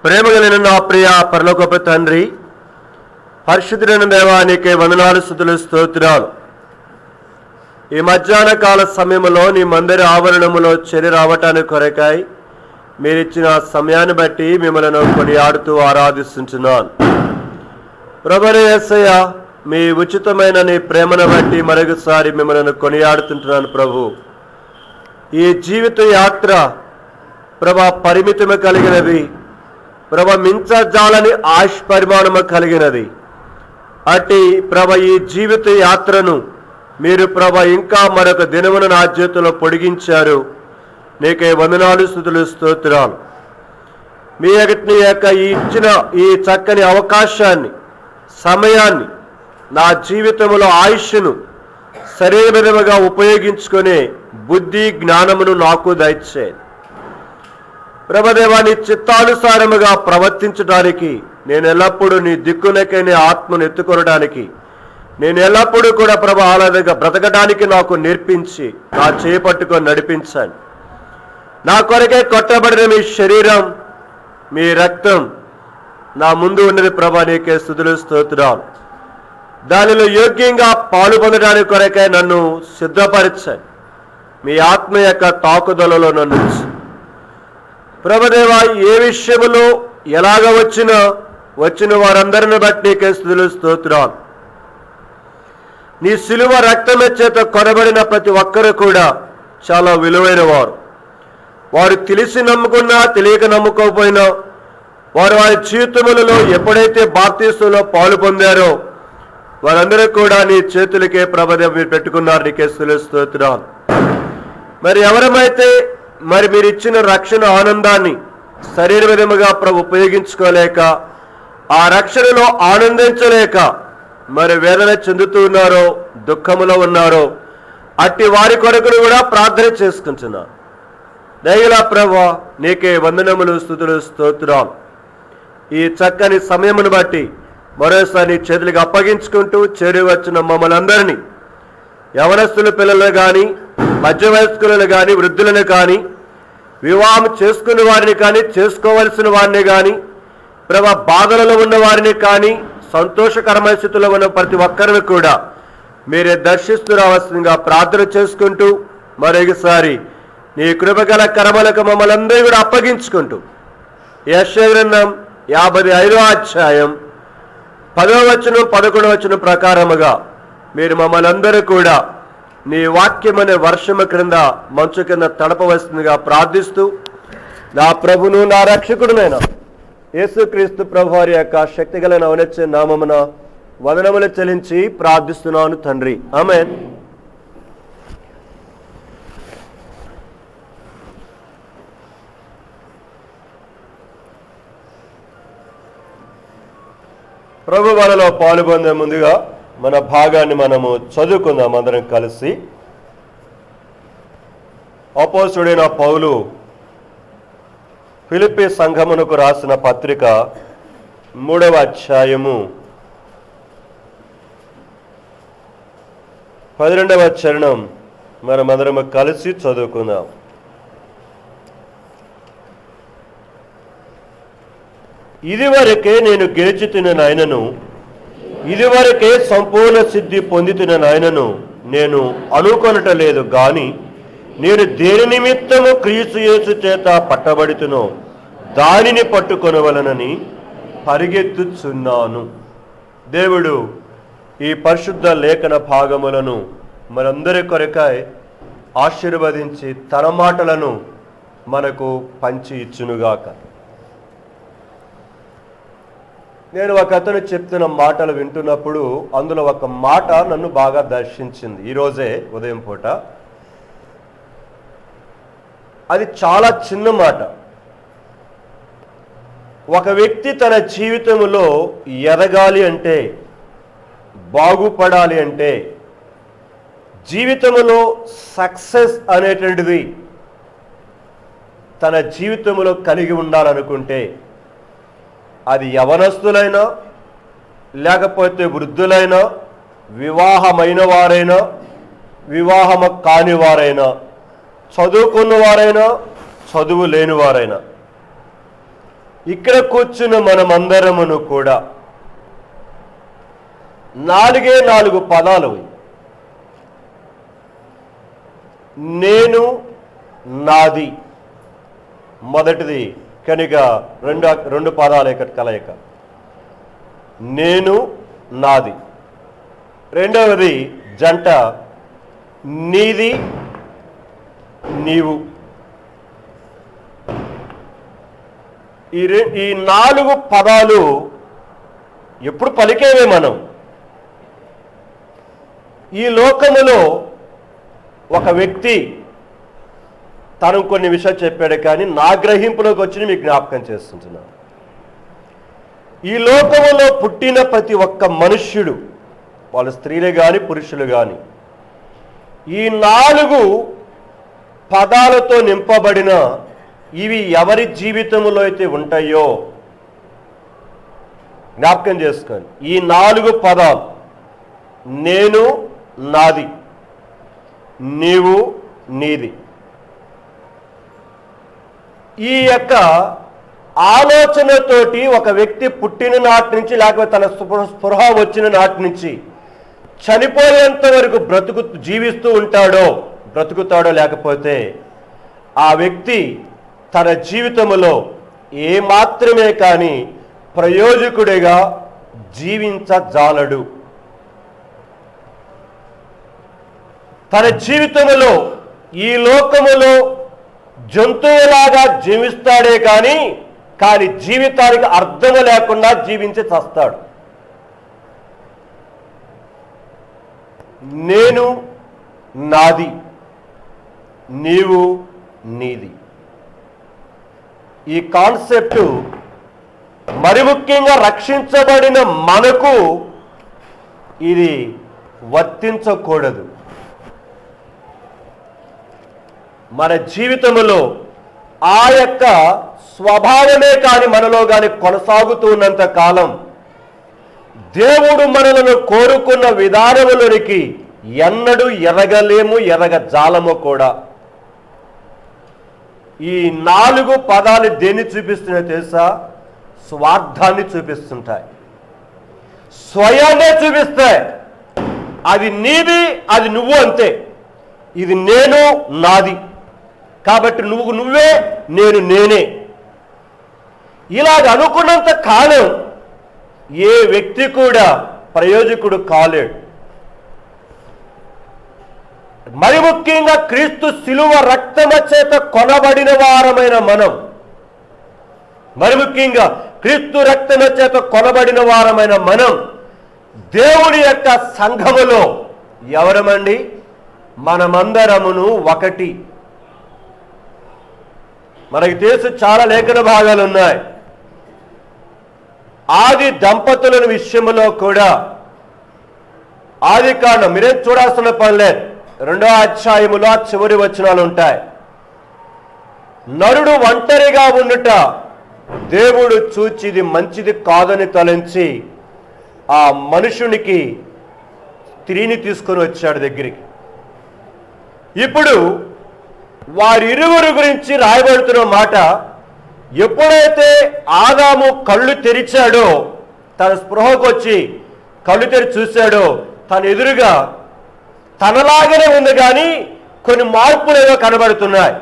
ప్రేమ కలిగిన నా ప్రియ పరలోకపు తండ్రి, పరిశుద్ధుడైన దేవా, నీకే వందనాలు, స్తుతులు, స్తోత్రాలు. ఈ మధ్యాహ్న కాల సమయంలో నీ మందిర ఆవరణములో చేరి రావటానికి కొరకాయ మీరిచ్చిన సమయాన్ని బట్టి మిమ్మల్ని కొనియాడుతూ ఆరాధిస్తుంటున్నాను. ప్రభువైన యేసయ్య, మీ ఉచితమైన నీ ప్రేమను బట్టి మరొకసారి మిమ్మల్ని కొనియాడుతుంటున్నాను. ప్రభు, ఈ జీవిత యాత్ర ప్రభా పరిమితము కలిగినది, ప్రభ మించజాలని ఆయుష్పరిమాణము కలిగినది. అట్టి ప్రభ ఈ జీవిత యాత్రను మీరు ప్రభ ఇంకా మరొక దినమును నా చేతిలో పొడిగించారు. నీకే వందనాలు, స్తుతులు, స్తోత్రాలు. మీ యొక్క ఇచ్చిన ఈ చక్కని అవకాశాన్ని, సమయాన్ని, నా జీవితంలో ఆయుష్ను సరైన విధముగా ఉపయోగించుకునే బుద్ధి జ్ఞానమును నాకు దయచేయండి. ప్రభదేవాన్ని చిత్తానుసారముగా ప్రవర్తించడానికి, నేను ఎల్లప్పుడూ నీ దిక్కునకై నీ ఆత్మను ఎత్తుకొనడానికి, నేను ఎల్లప్పుడూ కూడా ప్రభు ఆలాదగా బ్రతకడానికి నాకు నేర్పించి నా చేపట్టుకొని నడిపించండి. నా కొరకే కొట్టబడిన మీ శరీరం, మీ రక్తం నా ముందు ఉన్నది ప్రభా, నీకే స్తుతులు, స్తోత్రాలు. దానిలో యోగ్యంగా పాలు పొందడానికి కొరకై నన్ను సిద్ధపరచండి. మీ ఆత్మ యొక్క తాకుదలలో నన్ను ప్రభుదేవా, ఏ విషయములో ఎలాగ వచ్చిన వారందరిని బట్టి నీకే స్తుతులు, స్తోత్రాలు. నీ సిలువ రక్తమే చేత కొనబడిన ప్రతి ఒక్కరు కూడా చాలా విలువైన వారు. వారు తెలిసి నమ్ముకున్నా తెలియక నమ్ముకోకపోయినా, వారు వారి జీవితములలో ఎప్పుడైతే బాప్తీసంలో పాలు పొందారో వారందరూ కూడా నీ చేతులకే ప్రభుదేవ మీరు పెట్టుకున్నారు. నీకే స్తుతులు, స్తోత్రాలు. మరి ఎవరమైతే మీరు ఇచ్చిన రక్షణ ఆనందాన్ని సరైన విధముగా ప్రభు ఉపయోగించుకోలేక, ఆ రక్షణలో ఆనందించలేక మరి వేదన చెందుతూ ఉన్నారో, దుఃఖములో ఉన్నారో, అట్టి వారి కొరకును కూడా ప్రార్థన చేసుకుంటున్నా. దయగల ప్రభువా, నీకే వందనములు, స్తుతులు, స్తోత్రాలు. ఈ చక్కని సమయమును బట్టి మరోసారి నీ చేతులకు అప్పగించుకుంటూ చేరి వచ్చిన మమ్మల్ని అందరినీ, యవనస్తుల పిల్లలను కానీ, మధ్య వయస్కులను కానీ, వృద్ధులను కానీ, వివాహం చేసుకున్న వారిని కానీ, చేసుకోవలసిన వారిని కానీ, ప్రభా బాధలలో ఉన్న వారిని కానీ, సంతోషకరమైన స్థితిలో ఉన్న ప్రతి ఒక్కరిని కూడా మీరే దర్శిస్తూ రావాల్సిందిగా ప్రార్థన చేసుకుంటూ, మరొకసారి నీ కృపగల కరమలకు మమ్మల్ని అందరూ కూడా అప్పగించుకుంటూ, యెషయా గ్రంథం 55వ అధ్యాయం 10వ వచనం 11వ వచనం ప్రకారముగా మీరు మమ్మల్ని అందరూ కూడా నీ వాక్యమనే వర్షము క్రింద మంచు కింద తడపవలసిందిగా ప్రార్థిస్తూ, నా ప్రభును నా రక్షకుడునైన యేసుక్రీస్తు ప్రభు వారి యొక్క శక్తిగల ఔన్నత్య నామమున వందనములు చెల్లించి ప్రార్థిస్తున్నాను తండ్రి, ఆమేన్. ప్రభు మనలో పాల్గొనే ముందుగా మన భాగాన్ని మనము చదువుకుందాం అందరం కలిసి. అపోస్తలుడైన పౌలు ఫిలిప్పీ సంఘమునకు రాసిన పత్రిక 3వ అధ్యాయము 12వ చరణం మనమందరము కలిసి చదువుకుందాం. ఇదివరకే నేను గెలిచితిన నాయనను, ఇదివరకే సంపూర్ణ సిద్ధి పొందితిన నాయనను నేను అనుకొనటలేదు గాని, నేను దేని నిమిత్తము క్రీస్తు యేసు చేత పట్టబడితునో దానిని పట్టుకొనవలనని పరిగెత్తుచున్నాను. దేవుడు ఈ పరిశుద్ధ లేఖన భాగములను మనందరి కొరకై ఆశీర్వదించి తన మాటలను మనకు పంచి ఇచ్చునుగాక. నేను ఒక అతను చెప్తున్న మాటలు వింటున్నప్పుడు అందులో ఒక మాట నన్ను బాగా దర్శించింది ఈరోజే ఉదయం పూట. అది చాలా చిన్న మాట. ఒక వ్యక్తి తన జీవితంలో ఎదగాలి అంటే, బాగుపడాలి అంటే, జీవితంలో సక్సెస్ అనేటువంటిది తన జీవితంలో కలిగి ఉండాలనుకుంటే, అది యవనస్తులైనా, లేకపోతే వృద్ధులైనా, వివాహమైన వారైనా, వివాహము కాని వారైనా, చదువుకున్న వారైనా, చదువు లేని వారైనా, ఇక్కడ కూర్చున్న మనమందరమును కూడా 4 పదాలు. నేను, నాది. మొదటిది కనుక రెండు పదాల కలయిక, నేను, నాది. రెండవది జంట, నీది, నీవు. ఈ 4 పదాలు ఎప్పుడు పలికేవే మనం. ఈ లోకములో ఒక వ్యక్తి తను కొన్ని విషయాలు చెప్పాడు, కానీ నా గ్రహింపులోకి వచ్చి మీకు జ్ఞాపకం చేస్తున్నాను. ఈ లోకములో పుట్టిన ప్రతి ఒక్క మనుష్యుడు, వాళ్ళు స్త్రీలు కానీ పురుషులు కానీ, ఈ 4 పదాలతో నింపబడిన ఇవి ఎవరి జీవితంలో అయితే ఉంటాయో జ్ఞాపకం చేసుకోండి. ఈ 4 పదాలు, నేను, నాది, నీవు, నీది. ఈ యొక్క ఆలోచనతోటి ఒక వ్యక్తి పుట్టిన నాటి నుంచి, లేకపోతే తన స్పృహ వచ్చిన నాటి నుంచి చనిపోయేంత వరకు జీవిస్తూ బ్రతుకుతాడో లేకపోతే ఆ వ్యక్తి తన జీవితంలో ఏమాత్రమే కానీ ప్రయోజకుడిగా జీవించజాలడు. తన జీవితంలో ఈ లోకములో జంతువులాగా జీవిస్తాడే కానీ జీవితానికి అర్థము లేకుండా జీవించి చస్తాడు. నేను, నాది, నీవు, నీది. ఈ కాన్సెప్ట్ మరి ముఖ్యంగా రక్షించబడిన మనకు ఇది వర్తించకూడదు. మన జీవితంలో ఆ యొక్క స్వభావమే కానీ మనలో కానీ కొనసాగుతూ ఉన్నంత కాలం దేవుడు మనలను కోరుకున్న విధానములోనికి ఎన్నడూ ఎరగలేము, ఎరగజాలము కూడా. ఈ 4 పదాలు దేన్ని చూపిస్తున్నాయో తెలుసా? స్వార్థాన్ని చూపిస్తుంటాయి, స్వయాన్నే చూపిస్తాయి. అది నీది, అది నువ్వు, అంతే. ఇది నేను, నాది, కాబట్టి నువ్వే, నేను నేనే. ఇలాగ అనుకున్నంత కాలం ఏ వ్యక్తి కూడా ప్రయోజకుడు కాలేడు. మరి ముఖ్యంగా క్రీస్తు శిలువ రక్తము చేత కొనబడిన వారమైన మనం, దేవుని యొక్క సంఘములో ఎవరమండి? మనమందరమును ఒకటి. మనకి తెలుసు, చాలా లేఖన భాగాలు ఉన్నాయి. ఆది దంపతుల విషయంలో కూడా, ఆది కాండం మీరేం చూడాల్సిన పనిలేదు, 2వ అధ్యాయములో చివరి వచనాలు ఉంటాయి. నరుడు ఒంటరిగా ఉండుట దేవుడు చూచి ఇది మంచిది కాదని తలంచి ఆ మనుషునికి స్త్రీని తీసుకొని వచ్చాడు దగ్గరికి. ఇప్పుడు వారిరువురు గురించి రాయబడుతున్న మాట, ఎప్పుడైతే ఆదాము కళ్ళు తెరిచాడో, తన స్పృహకు వచ్చి కళ్ళు తెరిచి చూశాడో, తన ఎదురుగా తనలాగానే ఉంది, కానీ కొన్ని మార్పులేవో కనబడుతున్నాయి.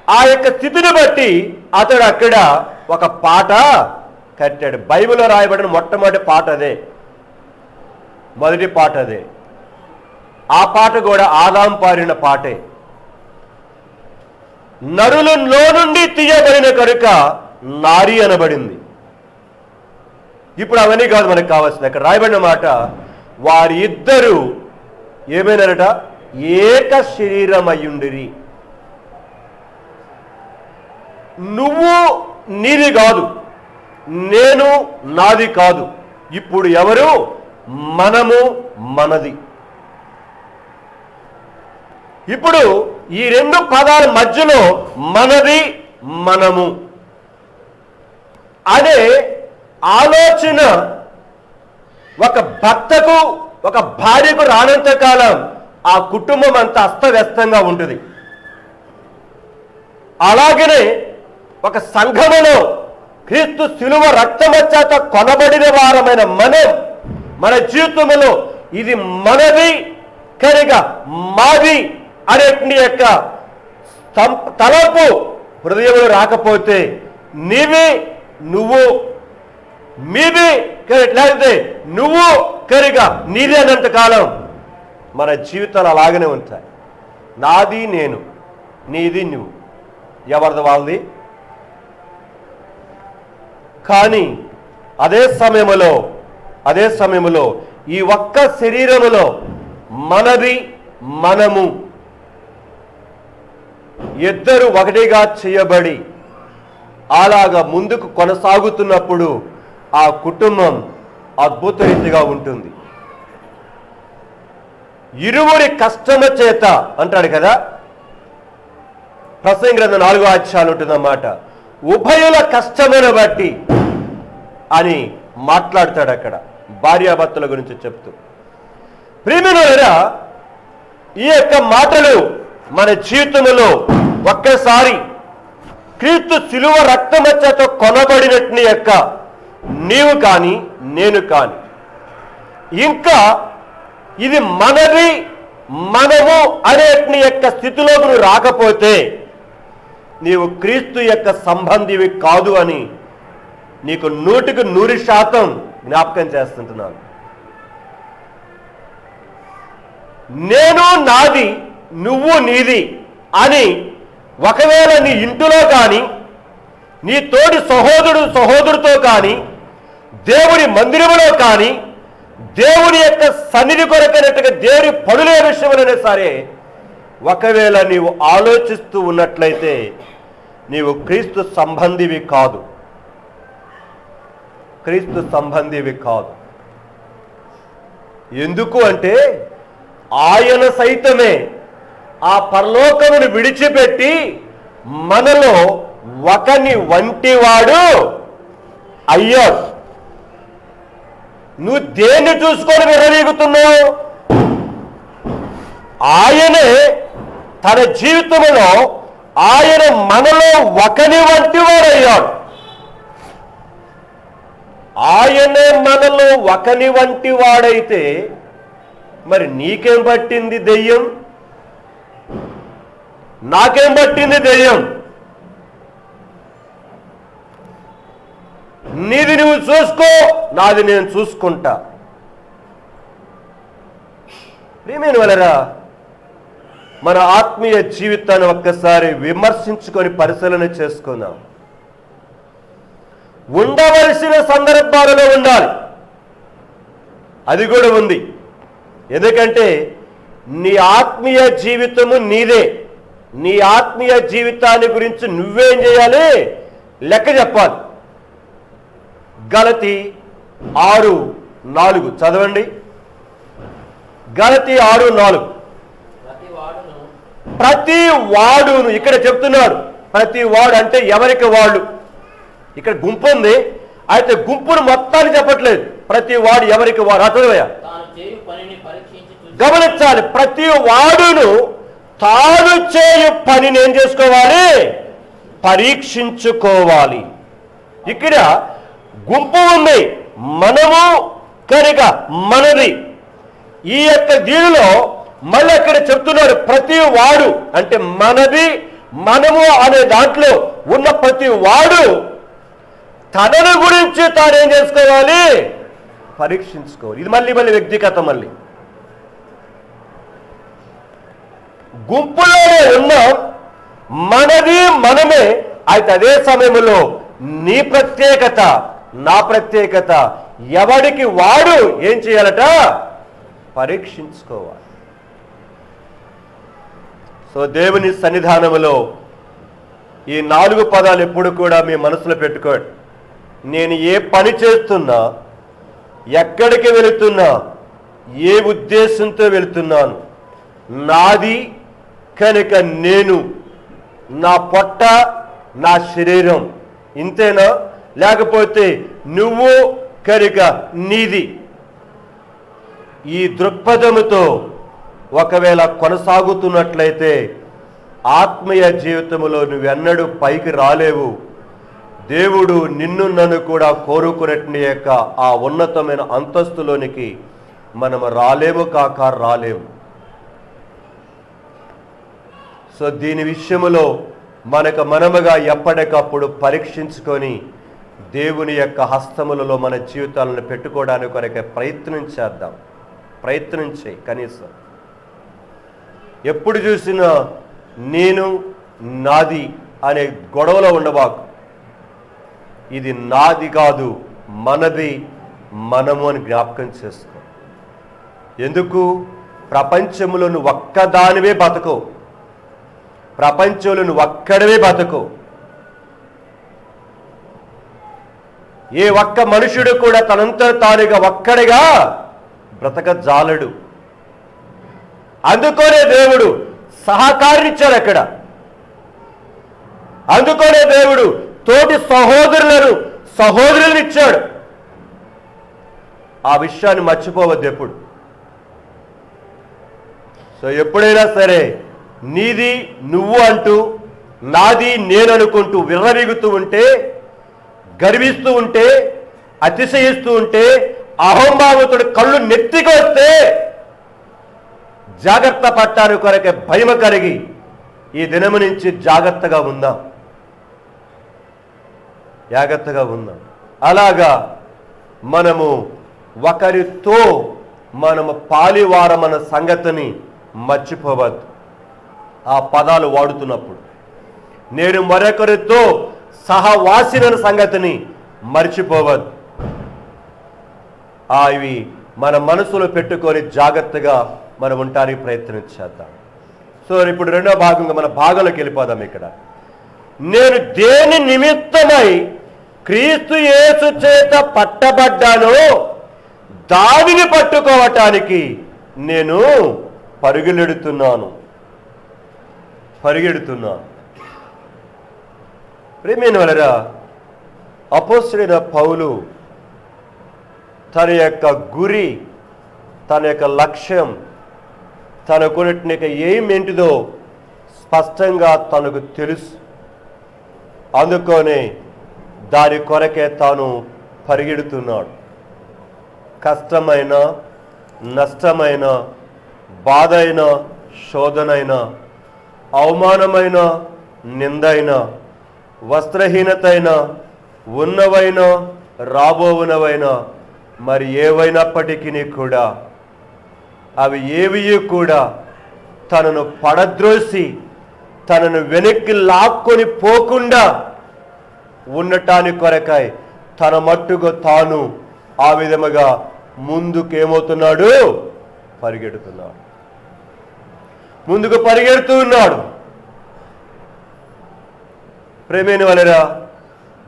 ఆ యొక్క స్థితిని బట్టి అతడు అక్కడ ఒక పాట కట్టాడు. బైబిల్లో రాయబడిన మొట్టమొదటి పాట అదే, మొదటి పాట అదే. ఆ పాట కూడా ఆదాం పాడిన పాటే. నరులలో నుండి తీయబడిన కనుక నారి అనబడింది. ఇప్పుడు అవన్నీ కాదు మనకు కావాల్సింది. అక్కడ రాయబడిన మాట, వారి ఇద్దరు ఏమైనారట? ఏక శరీరమయ్యుండిరి. నువ్వు నీది కాదు, నేను నాది కాదు. ఇప్పుడు ఎవరు? మనము మనది. ఇప్పుడు ఈ 2 పదాల మధ్యలో మనది, మనము అనే ఆలోచన ఒక భర్తకు, ఒక భార్యకు రానంత కాలం ఆ కుటుంబం అంతా అస్తవ్యస్తంగా ఉంటుంది. అలాగనే ఒక సంఘములో క్రీస్తు శిలువ రక్తము చేత కొనబడిన వారమైన మనం మన జీవితంలో ఇది మనది కనుక మాది అనేటి యొక్క తలపు హృదయంలో రాకపోతే నీవి నువ్వు మీది లేకపోతే నువ్వు కనుక నీది అన్నంత కాలం మన జీవితాలు అలాగనే ఉంటాయి. నాది నేను, నీది నువ్వు, ఎవరిది వాళ్ళది. కానీ అదే సమయంలో ఈ ఒక్క శరీరములో మనది మనము ఇద్దరు ఒకటిగా చేయబడి అలాగా ముందుకు కొనసాగుతున్నప్పుడు ఆ కుటుంబం అద్భుత రీతిగా ఉంటుంది. ఇరువురి కష్టము చేత అంటాడు కదా, ప్రసంగి గ్రంథం 4వ అధ్యాయం ఉంటుందన్నమాట. ఉభయుల కష్టమును బట్టి అని మాట్లాడతాడు అక్కడ భార్యాభర్తల గురించి చెప్తూ. ప్రియమైనవారా, ఈ యొక్క మాటలు మన జీవితంలో ఒక్కసారి క్రీస్తు శిలువ రక్తము చేత కొనబడినట్టు యొక్క నీవు కానీ నేను కానీ ఇంకా ఇది మనది మనము అనేటి యొక్క స్థితిలోకి నువ్వు రాకపోతే నీవు క్రీస్తు యొక్క సంబంధివి కాదు అని నీకు 100% జ్ఞాపకం చేస్తుంటున్నాను. నేను నాది, నువ్వు నీది అని ఒకవేళ నీ ఇంటిలో కానీ నీ తోటి సహోదరుడితో కానీ దేవుని మందిరములో కానీ దేవుని యొక్క సన్నిధి కొరకైనట్టుగా దేవుని పనుల విషయంలోనే సరే ఒకవేళ నీవు ఆలోచిస్తూ ఉన్నట్లయితే నీవు క్రీస్తు సంబంధివి కాదు. ఎందుకు అంటే ఆయన సైతమే ఆ పరలోకమును విడిచిపెట్టి మనలో ఒకని వంటివాడు అయ్యాడు. నువ్వు దేన్ని చూసుకొని విర్రవీగుతున్నావు? ఆయనే తన జీవితంలో ఆయన మనలో ఒకని వంటి వాడయ్యాడు. ఆయనే మనలో ఒకని వంటి వాడైతే మరి నీకేం పట్టింది దెయ్యం? నాకేం పట్టింది దెయ్యం? నీది నువ్వు చూసుకో, నాది నేను చూసుకుంటా. ప్రియమైన వాళ్ళరా, మన ఆత్మీయ జీవితాన్ని ఒక్కసారి విమర్శించుకొని పరిశీలన చేసుకుందాం. ఉండవలసిన సందర్భాలలో ఉండాలి, అది కూడా ఉంది. ఎందుకంటే నీ ఆత్మీయ జీవితము నీదే. నీ ఆత్మీయ జీవితాన్ని గురించి నువ్వేం చేయాలి? లెక్క చెప్పాలి. గలతీ 6:4 చదవండి. గలతీ 6:4. ప్రతి వాడును ఇక్కడ చెప్తున్నాడు. ప్రతి వాడు అంటే ఎవరికి వాళ్ళు. ఇక్కడ గుంపు ఉంది, అయితే గుంపును మొత్తాన్ని చెప్పట్లేదు. ప్రతి వాడు ఎవరికి వాడు. అర్థమయ్యా? గమనించాలి. ప్రతి వాడును తాను చేయు పనిని ఏం చేసుకోవాలి? పరీక్షించుకోవాలి. ఇక్కడ గుంపు ఉంది, మనము కనుక మనది. ఈ యొక్క దీనిలో మళ్ళీ అక్కడ చెప్తున్నాడు ప్రతి వాడు అంటే మనది మనము అనే దాంట్లో ఉన్న ప్రతి వాడు తనను గురించి తానేం చేసుకోవాలి? పరీక్షించుకోవాలి. ఇది మళ్ళీ వ్యక్తిగత. మళ్ళీ గుంపులోనే ఉన్న మనది మనమే. అయితే అదే సమయంలో నీ ప్రత్యేకత నా ప్రత్యేకత ఎవడికి వాడు ఏం చేయాలట? పరీక్షించుకోవాలి. సో దేవుని సన్నిధానములో ఈ 4 పదాలు ఎప్పుడు కూడా మీ మనసులో పెట్టుకోండి. నేను ఏ పని చేస్తున్నా, ఎక్కడికి వెళుతున్నా, ఏ ఉద్దేశంతో వెళుతున్నాను, నాది కనుక నేను, నా పొట్ట, నా శరీరం, ఇంతేనా? లేకపోతే నువ్వు కనుక నీది. ఈ దృక్పథముతో ఒకవేళ కొనసాగుతున్నట్లయితే ఆత్మీయ జీవితంలో నువ్వెన్నడూ పైకి రాలేవు, దేవుడు నిన్ను నన్ను కూడా కోరుకున్నట్టు యొక్క ఆ ఉన్నతమైన అంతస్తులోనికి మనము రాలేము కాక రాలేము. సో దీని విషయములో మనముగా ఎప్పటికప్పుడు పరీక్షించుకొని దేవుని యొక్క హస్తములలో మన జీవితాలను పెట్టుకోవడానికి కొరకే ప్రయత్నం చేయి. కనీసం ఎప్పుడు చూసినా నేను నాది అనే గొడవలో ఉండబాకు. ఇది నాది కాదు, మనది, మనము అని జ్ఞాపకం చేసుకో. ఎందుకు? ప్రపంచంలో నువ్వు ఒక్కదానివే బతకవు, ప్రపంచంలో నువ్వు ఒక్కడవే బతకవు. ఏ ఒక్క మనుషుడు కూడా తనంతా తానుగా ఒక్కడిగా బ్రతకజాలడు. అందుకోనే దేవుడు సహకారినిచ్చాడు అక్కడ. అందుకోనే దేవుడు తోటి సహోదరులను ఇచ్చాడు. ఆ విషయాన్ని మర్చిపోవద్దు ఎప్పుడు. సో ఎప్పుడైనా సరే నీది నువ్వు అంటూ, నాది నేను అనుకుంటూ విర్రవీగుతూ ఉంటే, గర్విస్తూ ఉంటే, అతిశయిస్తూ ఉంటే, అహంభావతుడు కళ్ళు నెత్తికి వస్తే జాగ్రత్త పట్టాను కొరకే భయం కలిగి ఈ దినము నుంచి జాగ్రత్తగా ఉందాం. అలాగా మనము ఒకరితో పాలివారమన్న సంగతిని మర్చిపోవద్దు. ఆ పదాలు వాడుతున్నప్పుడు నేను మరొకరితో సహవాసిన సంగతిని మర్చిపోవద్దు. ఇవి మన మనసులో పెట్టుకొని జాగ్రత్తగా మనం ఉండడానికి ప్రయత్నం చేద్దాం. సో ఇప్పుడు రెండో భాగంగా మన భాగంలోకి వెళ్ళిపోదాం. ఇక్కడ నేను దేని నిమిత్తమై క్రీస్తు యేసు చేత పట్టబడ్డానో దానిని పట్టుకోవటానికి నేను పరిగెడుతున్నాను. ప్రియమైన వారరా, అపోస్తలుడైన పౌలు తన యొక్క గురి, తన యొక్క లక్ష్యం, తనకున్నట్టు ఏమేంటిదో స్పష్టంగా తనకు తెలుసు. అందుకనే దాని కొరకే తాను పరిగెడుతున్నాడు. కష్టమైన, నష్టమైన, బాధ అయినా, శోధనైనా, అవమానమైన, నిందైన, వస్త్రహీనతైన, ఉన్నవైనా రాబోవునవైనా మరి ఏవైనప్పటికీ కూడా అవి ఏవి కూడా తనను పడద్రోసి తనను వెనక్కి లాక్కొని పోకుండా ఉండటానికి కొరకాయ తన మట్టుకు తాను ఆ విధముగా ముందుకేమవుతున్నాడు? ముందుకు పరిగెడుతూ ఉన్నాడు. ప్రేమైన వారరా,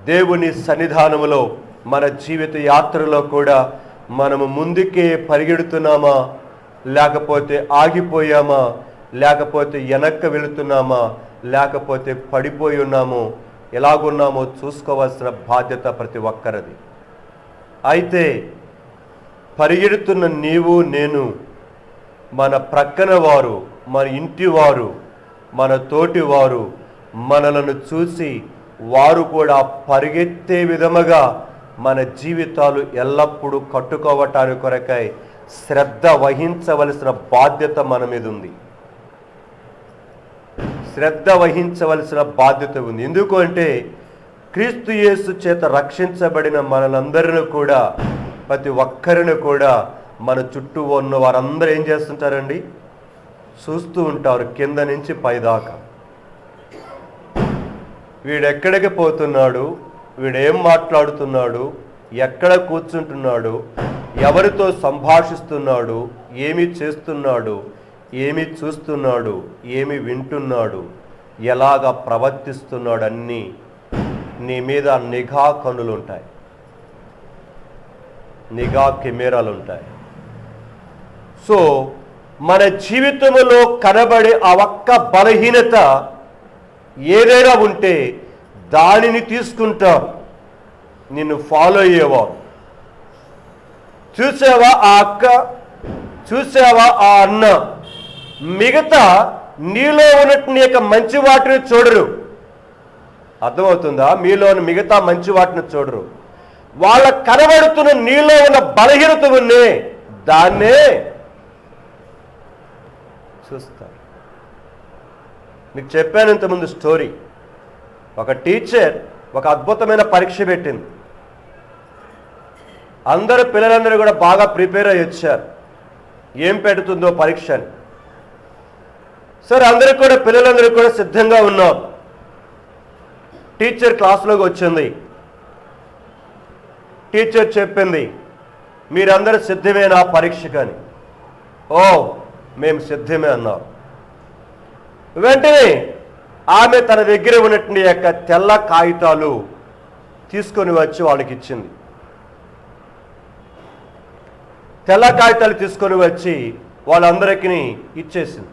దేవుని సన్నిధానములో మన జీవిత యాత్రలో కూడా మనము ముందుకే పరిగెడుతున్నామా, లేకపోతే ఆగిపోయామా, లేకపోతే వెనక్కి వెళుతున్నామా, లేకపోతే పడిపోయి ఉన్నామో, ఎలాగున్నామో చూసుకోవాల్సిన బాధ్యత ప్రతి ఒక్కరిది. అయితే పరిగెడుతున్న నీవు నేను, మన ప్రక్కన వారు, మన ఇంటి వారు, మన తోటి వారు మనలను చూసి వారు కూడా పరిగెత్తే విధముగా మన జీవితాలు ఎల్లప్పుడూ కట్టుకోవటానికి కొరకై శ్రద్ధ వహించవలసిన బాధ్యత మన మీద ఉంది. ఎందుకు అంటే క్రీస్తు యేసు చేత రక్షించబడిన మనలందరిని కూడా, ప్రతి ఒక్కరిని కూడా మన చుట్టూ ఉన్న వారందరూ ఏం చేస్తుంటారండి? చూస్తూ ఉంటారు, కింద నుంచి పైదాకా. వీడెక్కడికి పోతున్నాడు, వీడేం మాట్లాడుతున్నాడు, ఎక్కడ కూర్చుంటున్నాడు, ఎవరితో సంభాషిస్తున్నాడు, ఏమి చేస్తున్నాడు, ఏమి చూస్తున్నాడు, ఏమి వింటున్నాడు, ఎలాగ ప్రవర్తిస్తున్నాడు, అన్నీ నీ మీద నిఘా కన్నులు ఉంటాయి, నిఘా కెమెరాలు ఉంటాయి. సో మన జీవితంలో కనబడే ఆ ఒక్క బలహీనత ఏదైనా ఉంటే దానిని తీసుకుంటారు, నిన్ను ఫాలో అయ్యేవారు. చూసావా ఆ అక్క, చూసావా ఆ అన్న, మిగతా నీలో ఉన్నట్టు యొక్క మంచి వాటిని చూడరు. అర్థమవుతుందా? మీలోని మిగతా మంచి వాటిని చూడరు. వాళ్ళ కనబడుతున్న నీలో ఉన్న బలహీనత ఉన్నే దాన్నే చూస్తారు. మీకు చెప్పాను ఇంతకుముందు స్టోరీ. ఒక టీచర్ ఒక అద్భుతమైన పరీక్ష పెట్టింది. పిల్లలందరూ కూడా బాగా ప్రిపేర్ అయ్యి వచ్చారు ఏం పెడుతుందో పరీక్ష అని. సరే, పిల్లలందరూ కూడా సిద్ధంగా ఉన్నారు. టీచర్ క్లాసులోకి వచ్చింది. టీచర్ చెప్పింది, మీరందరూ సిద్ధమేనా పరీక్షకని? ఓ, మేము సిద్ధమే అన్నారు. వెంటనే ఆమె తన దగ్గర ఉన్నటువంటి యొక్క తెల్ల కాగితాలు తీసుకొని వచ్చి వాళ్ళకి ఇచ్చింది. తెల్ల కాగితాలు తీసుకొని వచ్చి వాళ్ళందరికీ ఇచ్చేసింది.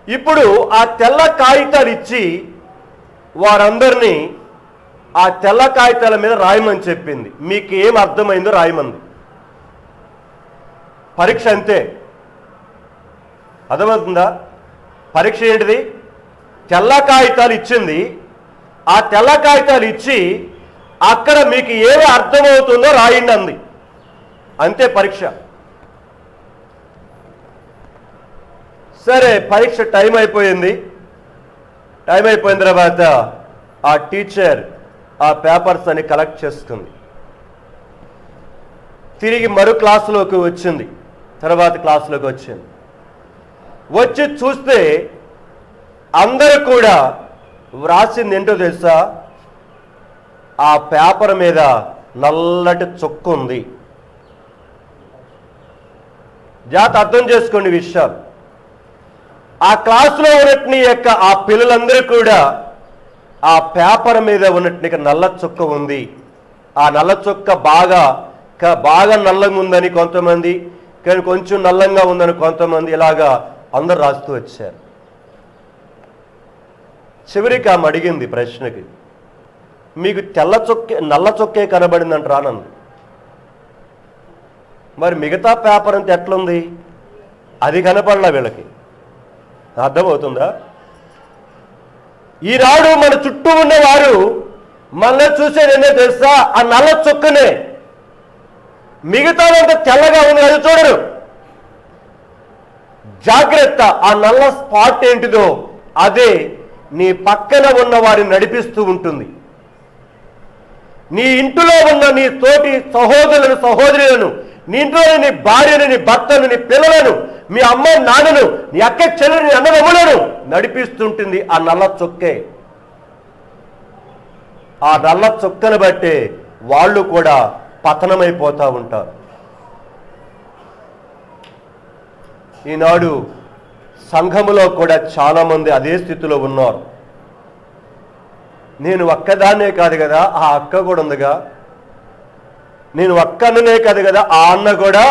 ఇప్పుడు ఆ తెల్ల కాగితాలు ఇచ్చి వారందరినీ ఆ తెల్ల కాగితాల మీద రాయమని చెప్పింది. మీకు ఏం అర్థమైందో రాయమంది. పరీక్ష అంతే. అర్థమవుతుందా? పరీక్ష ఏంటిది? తెల్ల కాగితాలు ఇచ్చింది. ఆ తెల్ల కాగితాలు ఇచ్చి అక్కడ మీకు ఏమి అర్థమవుతుందో రాయండి అంది. అంతే పరీక్ష. సరే, పరీక్ష టైం అయిపోయింది. టైం అయిపోయిన తర్వాత ఆ టీచర్ ఆ పేపర్స్ అని కలెక్ట్ చేసుకుంది. తిరిగి మరో క్లాసులోకి వచ్చింది. తర్వాత క్లాసులోకి వచ్చింది. వచ్చి చూస్తే అందరూ కూడా వ్రాసింది ఏంటో తెలుసా? ఆ పేపర్ మీద నల్లటి చుక్క ఉంది. జాగ్రత్త అర్థం చేసుకోండి విషయాలు. ఆ క్లాసులో ఉన్నట్టు యొక్క ఆ పిల్లలందరూ కూడా ఆ పేపర్ మీద ఉన్నట్టు నల్ల చుక్క ఉంది. ఆ నల్ల చుక్క బాగా నల్లంగా ఉందని కొంతమంది, కానీ కొంచెం నల్లంగా ఉందని కొంతమంది, ఇలాగా అందరు రాస్తూ వచ్చారు. చివరికి ఆమె అడిగింది ప్రశ్నకి, మీకు నల్ల చుక్కే కనబడిందంటారా నన్ను? మరి మిగతా పేపర్ అంతా ఎట్లుంది? అది కనపడలా వీళ్ళకి. అర్థమవుతుందా? ఈనాడు మన చుట్టూ ఉన్నవారు మనల్ని చూసేది ఏంటో తెలుసా? ఆ నల్ల చుక్కనే. మిగతాదంతా తెల్లగా ఉంది, అది చూడరు. జాగ్రత్త, ఆ నల్ల స్పాట్ ఏంటిదో అదే నీ పక్కన ఉన్న వారిని నడిపిస్తూ ఉంటుంది. నీ ఇంటిలో ఉన్న నీ తోటి సహోదరులను సహోదరులను, నీ ఇంట్లో నీ భార్యను, నీ భర్తను, నీ పిల్లలను, మీ అమ్మ నాన్నను, నీ అక్క చెల్లెలు, నీ అన్నదమ్ములను నడిపిస్తుంటుంది ఆ నల్ల చుక్కే. ఆ నల్ల చుక్కను బట్టే వాళ్ళు కూడా పతనమైపోతూ ఉంటారు. ఈనాడు సంఘములో కూడా చాలా మంది అదే స్థితిలో ఉన్నారు. నేను ఒక్కదాన్నే కాదు కదా, ఆ అక్క కూడా ఉందిగా. నేను ఒక్కనే కాదు కదా, ఆ అన్న కూడా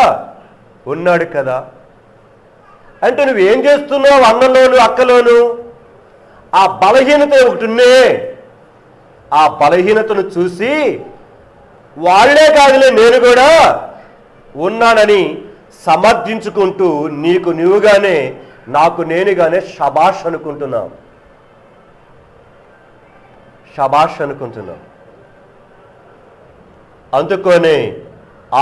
ఉన్నాడు కదా. అంటే నువ్వేం చేస్తున్నావు? అన్నలోను అక్కలోను ఆ బలహీనత ఒకటి ఉన్నే. ఆ బలహీనతను చూసి వాళ్లే కాదులే, నేను కూడా ఉన్నానని సమర్థించుకుంటూ నీకు నువ్వుగానే, నాకు నేనుగానే షబాష్ అనుకుంటున్నాం. అందుకనే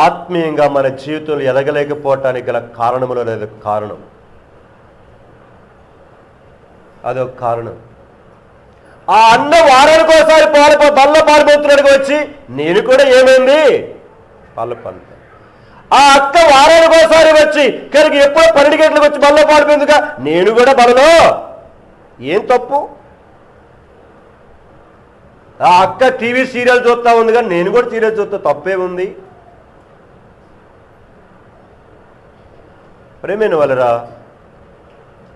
ఆత్మీయంగా మన జీవితంలో ఎదగలేకపోవటానికి గల కారణములో లేదు కారణం. అదొక కారణం. ఆ అన్న వారానికి ఒకసారి బల్ల పారిపోతున్నాడుగా వచ్చి, నేను కూడా ఏమైంది? పాలు. ఆ అక్క వారానికి ఒకసారి వచ్చి కనుక ఎప్పుడో 12 గంటలకు వచ్చి బల్ల పారిపోయిందిగా, నేను కూడా బలలో. ఏం తప్పు? ఆ అక్క టీవీ సీరియల్ చూస్తా ఉందిగా, నేను కూడా సీరియల్ చూస్తా, తప్పేముంది? ప్రేమైన వాళ్ళరా,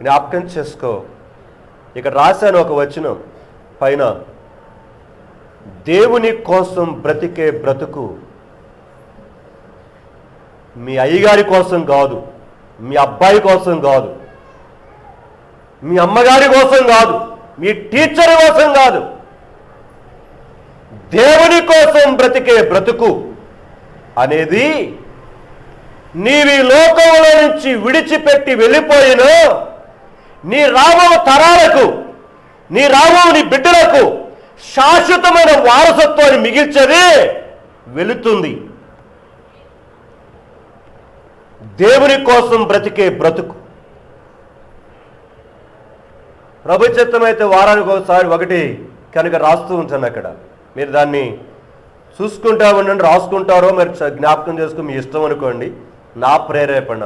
జ్ఞాపకం చేసుకో. ఇక్కడ రాశాను ఒక వచనం పైన, దేవుని కోసం బ్రతికే బ్రతుకు మీ అయ్యగారి కోసం కాదు, మీ అబ్బాయి కోసం కాదు, మీ అమ్మగారి కోసం కాదు, మీ టీచర్ కోసం కాదు. దేవుని కోసం బ్రతికే బ్రతుకు అనేది నీవి లోకంలో నుంచి విడిచిపెట్టి వెళ్ళిపోయిన నీ రాబో తరాలకు నీ రావు నీ బిడ్డలకు శాశ్వతమైన వారసత్వాన్ని మిగిల్చేది వెళుతుంది. దేవుని కోసం బ్రతికే బ్రతుకు. ప్రభు చిత్తమైతే వారానికి ఒకసారి ఒకటి కనుక రాస్తూ ఉంచండి. అక్కడ మీరు దాన్ని చూసుకుంటా ఉండండి. రాసుకుంటారో మీరు జ్ఞాపకం చేసుకుని మీ ఇష్టం అనుకోండి. నా ప్రేరేపణ,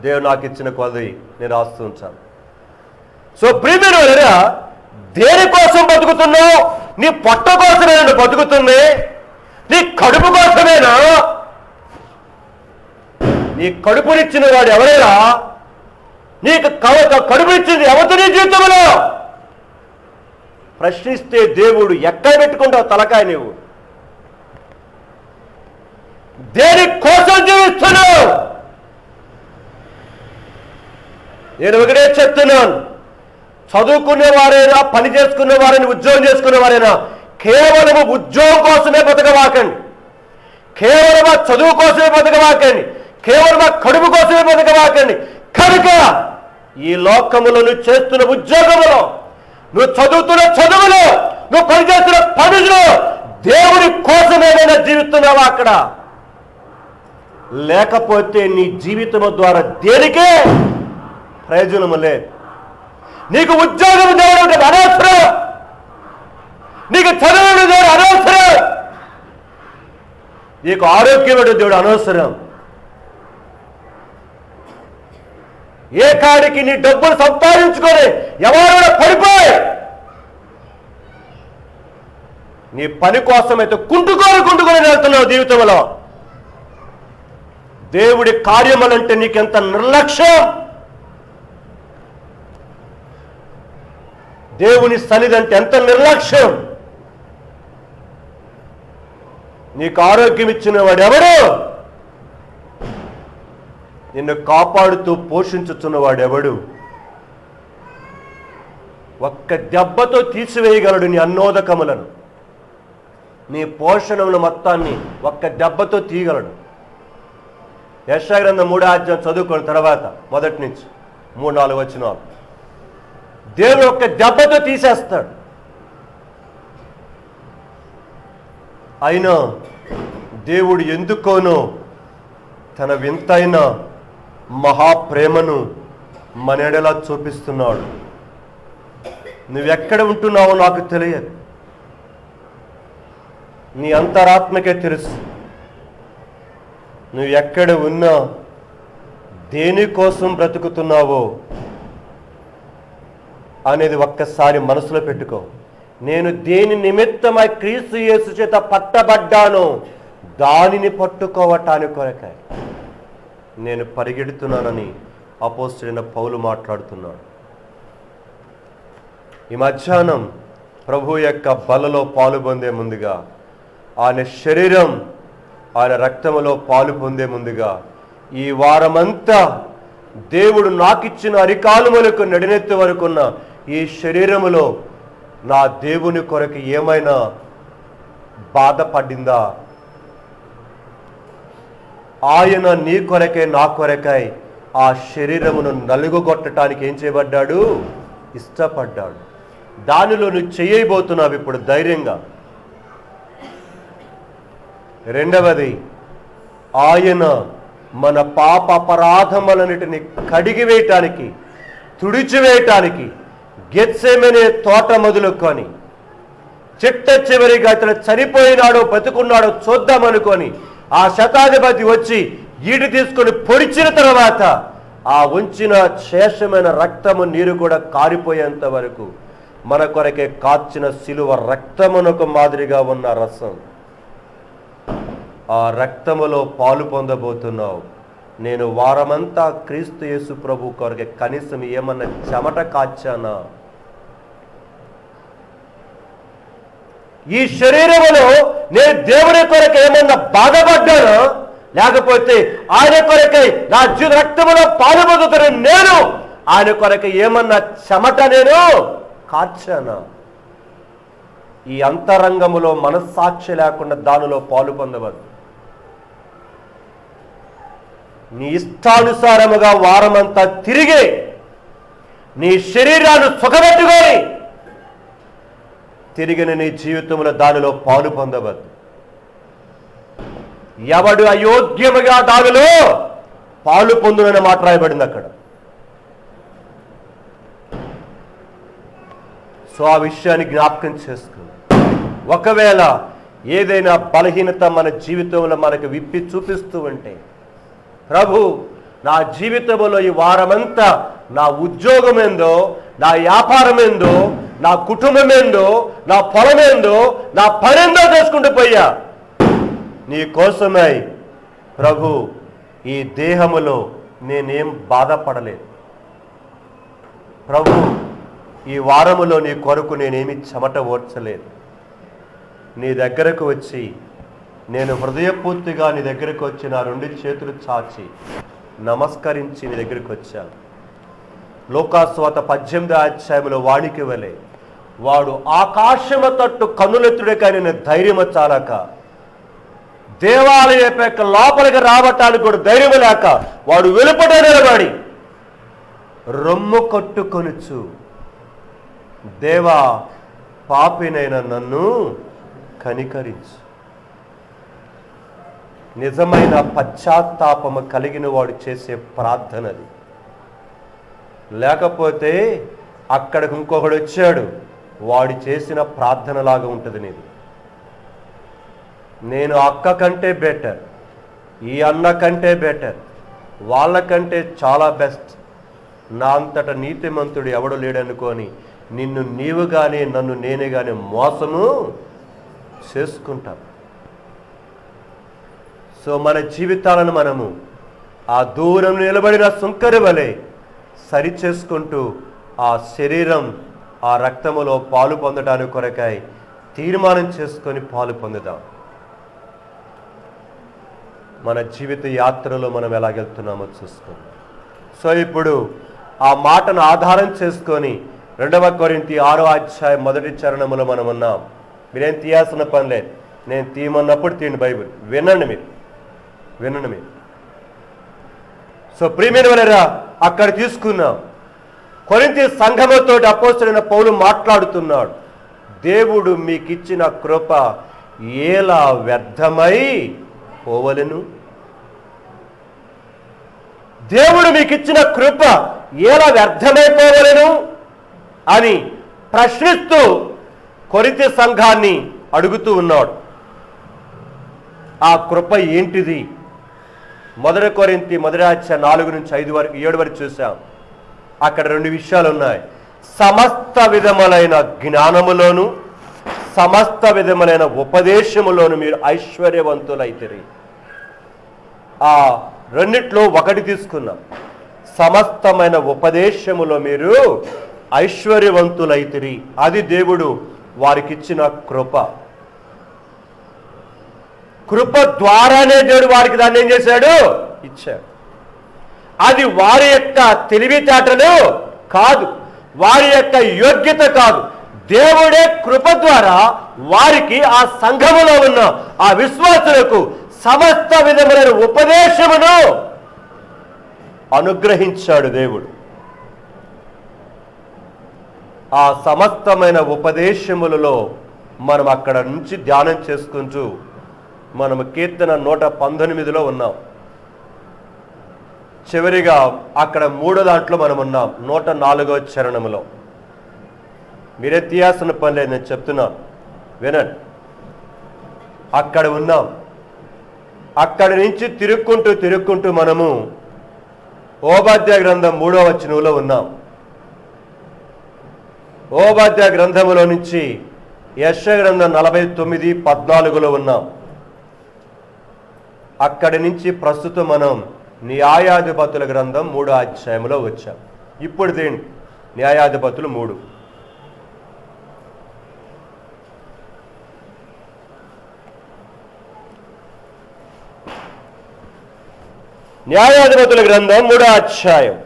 దేవుడు నాకు ఇచ్చిన కొద్ది నేను రాస్తూ ఉంచాను. సో ప్రియమైన దేనికోసం బతుకుతున్నావు? నీ పొట్ట కోసమేనా బతుకుతుంది? నీ కడుపు కోసమేనా? నీ కడుపునిచ్చిన వాడు ఎవరైనా? నీకు కడుపునిచ్చింది ఎవరితో నీ జీవితంలో? ప్రశ్నిస్తే దేవుడు ఎక్కడ పెట్టుకుంటావు తలకాయ? నీవు దేని కోసం జీవిస్తున్నావు? నేను ఒకటే చెప్తున్నాను, చదువుకునేవారైనా, పని చేసుకునేవారైనా, ఉద్యోగం చేసుకునేవారైనా కేవలం ఉద్యోగం కోసమే బతకవాకండి, కేవలం చదువు కోసమే బతకవాకండి, కేవలం కడుపు కోసమే బతకవాకండి. కనుక ఈ లోకములో నువ్వు చేస్తున్న ఉద్యోగములో, నువ్వు చదువుతున్న చదువులో, నువ్వు పనిచేస్తున్న పనులు దేవుని కోసమేమైనా జీవిస్తున్నావా అక్కడ? లేకపోతే నీ జీవితము ద్వారా దేనికే ప్రయోజనము లేదు. నీకు ఉద్యోగం దేవుడు అనవసరం, నీకు చదువు దేవుడు అనవసరం, నీకు ఆరోగ్యం దేవుడు అనవసరం. ఏ కాడికి నీ డబ్బులు సంపాదించుకొని ఎవరైనా పడిపోయి నీ పని కోసమైతే కుంటుకొని వెళ్తున్నావు జీవితంలో. దేవుడి కార్యములంటే నీకెంత నిర్లక్ష్యం, దేవుని సన్నిధి ఎంత నిర్లక్ష్యం. నీకు ఆరోగ్యం ఇచ్చిన వాడు ఎవడు? నిన్ను కాపాడుతూ పోషించుచున్నవాడు ఎవడు? ఒక్క దెబ్బతో తీసివేయగలడు నీ అన్నోదకములను, నీ పోషణముల మొత్తాన్ని ఒక్క దెబ్బతో తీయగలడు. యెషయా గ్రంథం 3వ అధ్యాయం చదువుకున్న తర్వాత మొదటి నుంచి 3-4 వచనాలు దేవుడు ఒక్క దెబ్బతో తీసేస్తాడు. అయినా దేవుడు ఎందుకోనో తన వింతైన మహాప్రేమను మన ఎడల చూపిస్తున్నాడు. నువ్వెక్కడ ఉంటున్నావో నాకు తెలియదు, నీ అంతరాత్మకే తెలుసు. నువ్వు ఎక్కడ ఉన్నా, దేనికోసం బ్రతుకుతున్నావో అనేది ఒక్కసారి మనసులో పెట్టుకో. నేను దేని నిమిత్తమై క్రీస్తు యేసు చేత పట్టబడ్డాను, దానిని పట్టుకోవటానికి కొరకై నేను పరిగెడుతున్నానని అపోస్తలుడైన పౌలు మాట్లాడుతున్నాడు. ఈ మధ్యాహ్నం ప్రభు యొక్క బలలో పాలు పొందే ముందుగా, ఆయన శరీరం ఆయన రక్తములో పాలు పొందే ముందుగా, ఈ వారమంతా దేవుడు నాకిచ్చిన అరికాలుములకు నడినెత్తి వరకున్న ఈ శరీరములో నా దేవుని కొరకు ఏమైనా బాధపడిందా? ఆయన నీ కొరకై నా కొరకై ఆ శరీరమును నలుగుగొట్టడానికి ఏం చేయబడ్డాడు? ఇష్టపడ్డాడు. దానిలో నువ్వు చేయబోతున్నావు ఇప్పుడు ధైర్యంగా. రెండవది, ఆయన మన పాప అపరాధములన్నిటిని కడిగివేయటానికి, తుడిచివేయటానికి గెత్సేమనే తోట మొదలుకొని చిట్ట చివరిగా ఇతను చనిపోయినాడో బతుకున్నాడో చూద్దామనుకొని ఆ శతాధిపతి వచ్చి ఈటి తీసుకొని పొడిచిన తర్వాత ఆ ఉంచిన శేషమైన రక్తము నీరు కూడా కారిపోయేంత వరకు మన కొరకే కాచిన శిలువ రక్తమునకు మాదిరిగా ఉన్న రసం, ఆ రక్తములో పాలు పొందబోతున్నావు. నేను వారమంతా క్రీస్తు యేసు ప్రభు కొరకే కనీసం ఏమన్నా చెమట కాచానా? ఈ శరీరములో నేను దేవుని కొరకు ఏమన్నా బాధపడ్డానా? లేకపోతే ఆయన కొరకై నా రక్తములో పాలు పొందుతున్న నేను ఆయన కొరకు ఏమన్నా చెమట నేను కార్చానా? ఈ అంతరంగములో మనస్సాక్షి లేకుండా దానిలో పాలు పొందవద్దు. నీ ఇష్టానుసారముగా వారమంతా తిరిగి నీ శరీరాన్ని సుఖపెట్టుకొని తిరిగిన నీ జీవితంలో దానిలో పాలు పొందవద్దు. ఎవడు అయోగ్యముగా దానిలో పాలు పొందునని మాట రాయబడింది అక్కడ. సో ఆ విషయాన్ని జ్ఞాపకం చేసుకుని, ఒకవేళ ఏదైనా బలహీనత మన జీవితంలో మనకు విప్పి చూపిస్తూ ఉంటే, ప్రభు నా జీవితంలో ఈ వారమంతా నా ఉద్యోగం ఏందో, నా వ్యాపారం ఏందో, నా కుటుంబం ఏందో, నా పొలం ఏందో, నా పనేందో చేసుకుంటూ పోయా, నీ కోసమై ప్రభు ఈ దేహములో నేనేం బాధపడలేదు. ప్రభు ఈ వారములో నీ కొరకు నేనేమి చెమట ఓడ్చలేదు. నీ దగ్గరకు వచ్చి నేను హృదయపూర్తిగా నీ దగ్గరకు వచ్చి నా 2 చేతులు చాచి నమస్కరించి నీ దగ్గరికి వచ్చాను. లోకాసువార్త 18వ అధ్యాయంలో వాడికి వలె వాడు ఆకాశము తట్టు కన్నులెత్తుడే కానీ నేను ధైర్యం చాలక, దేవాలయ యొక్క లోపలికి రావటానికి కూడా ధైర్యం లేక వాడు వెలుపట నిలబడి రొమ్ము కొట్టుకొనుచు, దేవా పాపినైన నన్ను కనికరించు. నిజమైన పశ్చాత్తాపము కలిగిన వాడు చేసే ప్రార్థనది. లేకపోతే అక్కడికి ఇంకొకడు వచ్చాడు, వాడు చేసిన ప్రార్థనలాగా ఉంటుంది నీది. నేను అక్క కంటే బెటర్, ఈ అన్న కంటే బెటర్, వాళ్ళకంటే చాలా బెస్ట్, నా అంతట నీతిమంతుడు ఎవడు లేడనుకొని నిన్ను నీవు కానీ నన్ను నేనే కానీ మోసము చేసుకుంటాం. సో మన జీవితాలను మనము ఆ దూరం నిలబడిన సుంకరి వలె సరి చేసుకుంటూ ఆ శరీరం ఆ రక్తములో పాలు పొందడానికి కొరకై తీర్మానం చేసుకొని పాలు పొందుదాం. మన జీవిత యాత్రలో మనం ఎలాగెళ్తున్నామో చూసుకుందాం. సో ఇప్పుడు ఆ మాటను ఆధారం చేసుకొని 2వ కొరింథీ 6వ అధ్యాయం 1వ చరణములో మనం ఉన్నాం. మీరేం తీయాల్సిన పని లేదు, నేను తీయమన్నప్పుడు తీయండి బైబిల్, వినండి మీరు. సో ప్రియమైన వారరా, అక్కడ తీసుకున్నాం. కొరింథీ సంఘముతో అపోస్తలుడైన పౌలు మాట్లాడుతున్నాడు. దేవుడు మీకు ఇచ్చిన కృప ఎలా వ్యర్థమై పోవలెను? దేవుడు మీకు ఇచ్చిన కృప ఎలా వ్యర్థమైపోవలెను అని ప్రశ్నిస్తూ కొరింథీ సంఘాన్ని అడుగుతూ ఉన్నాడు. ఆ కృప ఏంటిది? 1 కొరింథీ 1వ అధ్యాయం 4 నుంచి 5 వరకు 7 వరకు చూసాం. అక్కడ 2 విషయాలు ఉన్నాయి. సమస్త విధములైన జ్ఞానములోను సమస్త విధములైన ఉపదేశములోను మీరు ఐశ్వర్యవంతులైతిరి. ఆ రెండిట్లో ఒకటి తీసుకున్నాం. సమస్తమైన ఉపదేశములో మీరు ఐశ్వర్యవంతులైతిరి. అది దేవుడు వారికిచ్చిన కృప. కృప ద్వారానే దేవుడు వారికి దాన్ని ఏం చేశాడు? ఇచ్చాడు. అది వారి యొక్క తెలివితేటలు కాదు, వారి యొక్క యోగ్యత కాదు. దేవుడే కృప ద్వారా వారికి ఆ సంఘములో ఉన్న ఆ విశ్వాసులకు సమస్త విధములైన ఉపదేశమును అనుగ్రహించాడు దేవుడు. ఆ సమస్తమైన ఉపదేశములలో మనం అక్కడ నుంచి ధ్యానం చేసుకుంటూ మనము కీర్తన 119లో ఉన్నాం. చివరిగా అక్కడ 3వ దాంట్లో మనం ఉన్నాం, 104వ చరణములో. మీరే తీయాల్సిన పని లేదు, నేను చెప్తున్నా వినండి. అక్కడ ఉన్నాం. అక్కడి నుంచి తిరుక్కుంటూ మనము ఓబాద్య గ్రంథం 3వ వచనంలో ఉన్నాం. ఓబాద్య గ్రంథములో నుంచి యెషయా గ్రంథం 49:14లో ఉన్నాం. అక్కడి నుంచి ప్రస్తుతం మనం న్యాయాధిపతుల గ్రంథం 3వ అధ్యాయంలో వచ్చాం. ఇప్పుడు దేని న్యాయాధిపతులు 3. న్యాయాధిపతుల గ్రంథం 3వ అధ్యాయం.